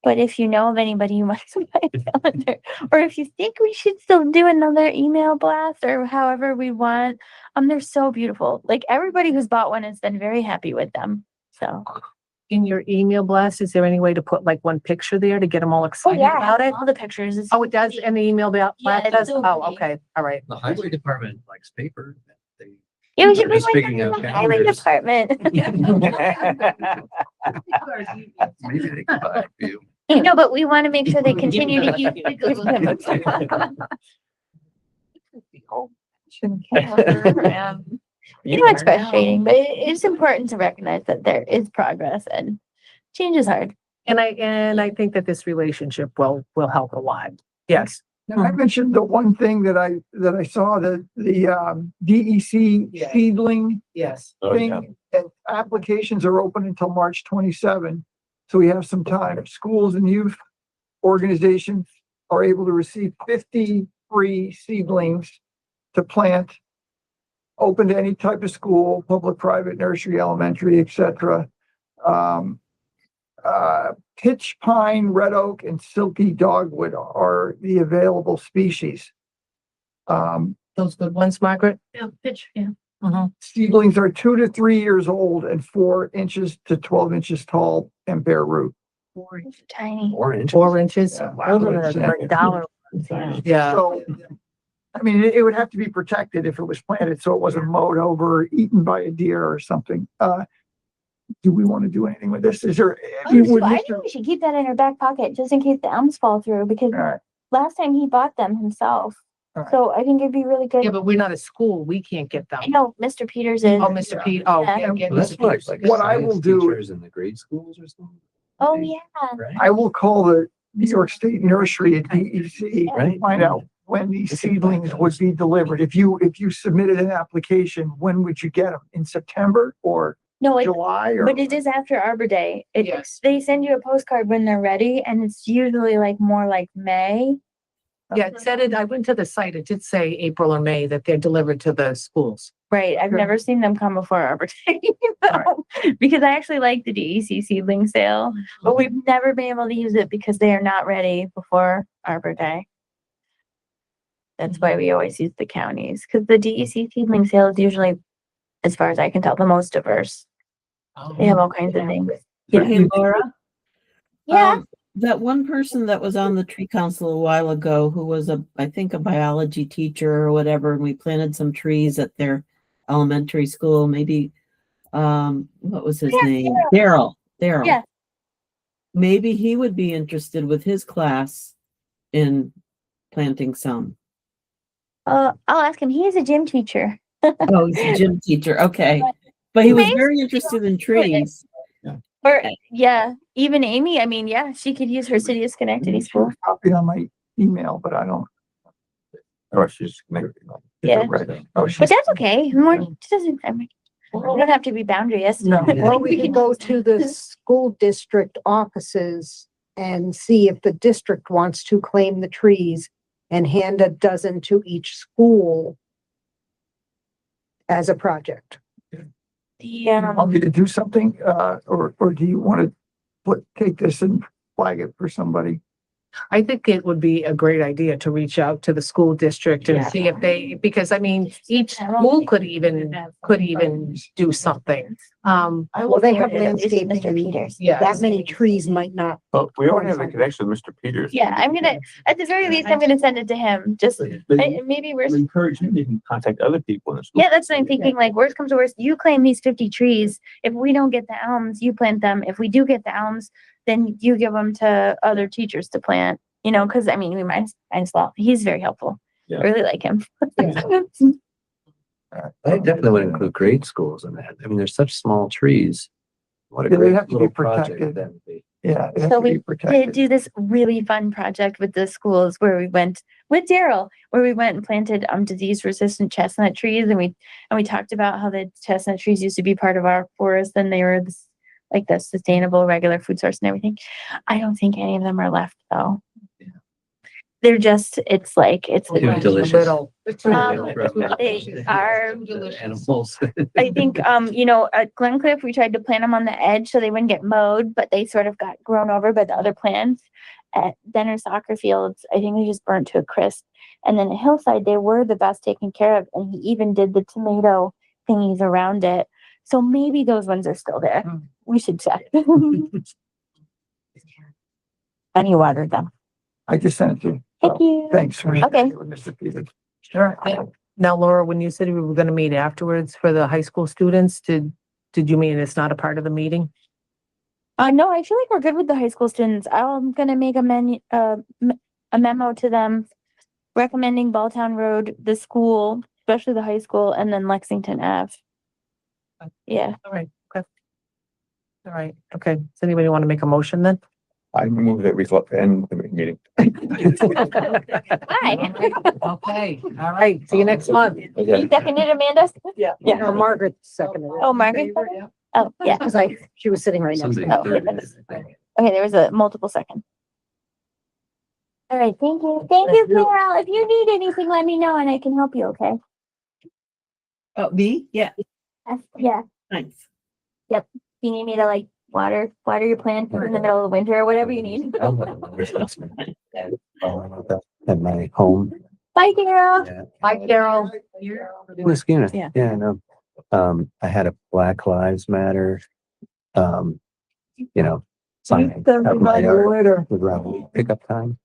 but if you know of anybody who wants to buy a calendar, or if you think we should still do another email blast or however we want, they're so beautiful. Like everybody who's bought one has been very happy with them. So. In your email blast, is there any way to put like one picture there to get them all Oh, excited yeah, about it? all the pictures. It's Oh, it does, and the email blast it's does? so Oh, pretty. okay, all right. The highway department likes paper. They Yeah, we should Just bring speaking like of the highway calendars. department. Maybe they could buy a few. No, but we want to make sure they continue to use the Google. You know, it's frustrating, but it's important to recognize that there is progress and change is hard. And I think that this relationship will help a lot. Yes. Now, I mentioned the one thing that I saw, the DEC Yeah. seedling Yes. Oh, yeah. thing, and applications are open until March 27. So we have some time. Schools and youth organizations are able to receive 50 free seedlings to plant, open to any type of school, public, private, nursery, elementary, etc. Pitch pine, red oak, and silky dogwood are the available species. Those good ones, Margaret? Yeah, pitch, yeah. Seedlings are 2 to 3 years old and 4 inches to 12 inches tall and bear root. Tiny. 4 inches. 4 inches? Yeah. Those are the great dollar ones, yeah. So, I mean, it would have to be protected if it was planted, so it wasn't mowed over, eaten by a deer or something. Do we want to do anything with this? Is there? I think we should keep that in our back pocket just in case the elms fall through because All right, last time he bought them himself. all right. So I think it'd be really good. Yeah, but we're not a school. We can't get them. I know Mr. Peters is. Oh, Mr. Pete, oh, Yeah. yeah, get Well, that's Mr. what, Peters. like What I will science do- teachers in the grade schools or something. Oh, yeah. Right? I will call the New York State Nursery at DEC Right. and find out when these seedlings would be delivered. If you submitted an application, when would you get them? In September or No, July or? but it is after Arbor Day. Yes. They send you a postcard when they're ready and it's usually like more like May. Yeah, it said it, I went to the site, it did say April or May that they're delivered to the schools. Right. I've Sure. never seen them come before Arbor Day. though, Because I actually like the DEC seedling sale, but we've never been able to use it because they are not ready before Arbor Day. That's why we always use the counties, because the DEC seedling sale is usually, as far as I can tell, the most diverse. They have all kinds of things. Yeah. Hey, Laura. Yeah. That one person that was on the tree council a while ago, who was I think a biology teacher or whatever, and we planted some trees at their elementary school, maybe, what was his Yeah, name? Daryl. Yeah. Maybe he would be interested with his class in planting some. I'll ask him. He is a gym teacher. Oh, he's a gym teacher, okay. But he was very interested in trees. Or yeah, even Amy. I mean, yeah, she could use her City of Schenectady school. Copy on my email, but I don't. Oh, she's connected. Yeah. Right. Oh, But she's. that's okay. More doesn't. I mean, you don't have to be boundaries. No. Or we could go to the school district offices and see if the district wants to claim the trees and hand a dozen to each school as a project. Yeah. Want me to do something, or do you want to take this and flag it for somebody? I think it would be a great idea to reach out to the school district and Yeah. see if they, because I mean, each school could even do something. Well, they have landscaping. Mr. Peters. Yeah. That many trees might not. Oh, we already have a connection with Mr. Peters. Yeah, I'm gonna, at the very least, I'm gonna send it to him. Just maybe we're. Encourage him to even contact other people in the school. Yeah, that's what I'm thinking. Like, worst comes to worst, you claim these 50 trees. If we don't get the elms, you plant them. If we do get the elms, then you give them to other teachers to plant. You know, because I mean, we might as well. He's very helpful. Yeah. I really like him. I definitely would include grade schools in that. I mean, they're such small trees. What a Yeah, they great have to be little project protected. that would be. Yeah, it has So to be we did protected. do this really fun project with the schools where we went with Daryl, where we went and planted disease resistant chestnut trees, and we talked about how the chestnut trees used to be part of our forest, and they were this, like the sustainable regular food source and everything. I don't think any of them are left though. They're just, it's Too delicious. Little. they are. Animals. I think, at Glencliff, we tried to plant them on the edge so they wouldn't get mowed, but they sort of got grown over by the other plants. At Denner soccer fields, I think they just burnt to a crisp. And then at Hillside, they were the best taken care of. And he even did the tomato thingies around it. So maybe those ones are still there. We should check. And he watered them. I just sent it to you. Thank So, you. Thanks. for Okay. sharing it with Mr. Peters. All right. Now, Laura, when you said we were gonna meet afterwards for the high school students, did you mean it's not a part of the meeting? No, I feel like we're good with the high school students. I'm gonna make a memo to them recommending Balltown Road, the school, especially the high school, and then Lexington Ave. Yeah. All right, okay. All right, okay. Does anybody want to make a motion then? I move that we end the meeting. Hi. Okay, all right. See you next month. Okay. You seconded Amanda? Yeah. Yeah. Or Margaret seconded it. Oh, Margaret? Oh, yeah. Because she was sitting right next to Somebody me. Oh, third. Okay, there was a multiple second. All right, thank you. Thank you, Carol. If you need anything, let me know and I can help you, okay? Oh, me? Yeah, Yeah, thanks. if you need me to like water your plant in the middle of the winter or whatever you need. At my home. Bye, Carol. Yeah. Hi, Carol. Niskuna. Yeah. Yeah, I know. I had a Black Lives Matter, sign. Send out me in my my yard later. with Ravel pickup time.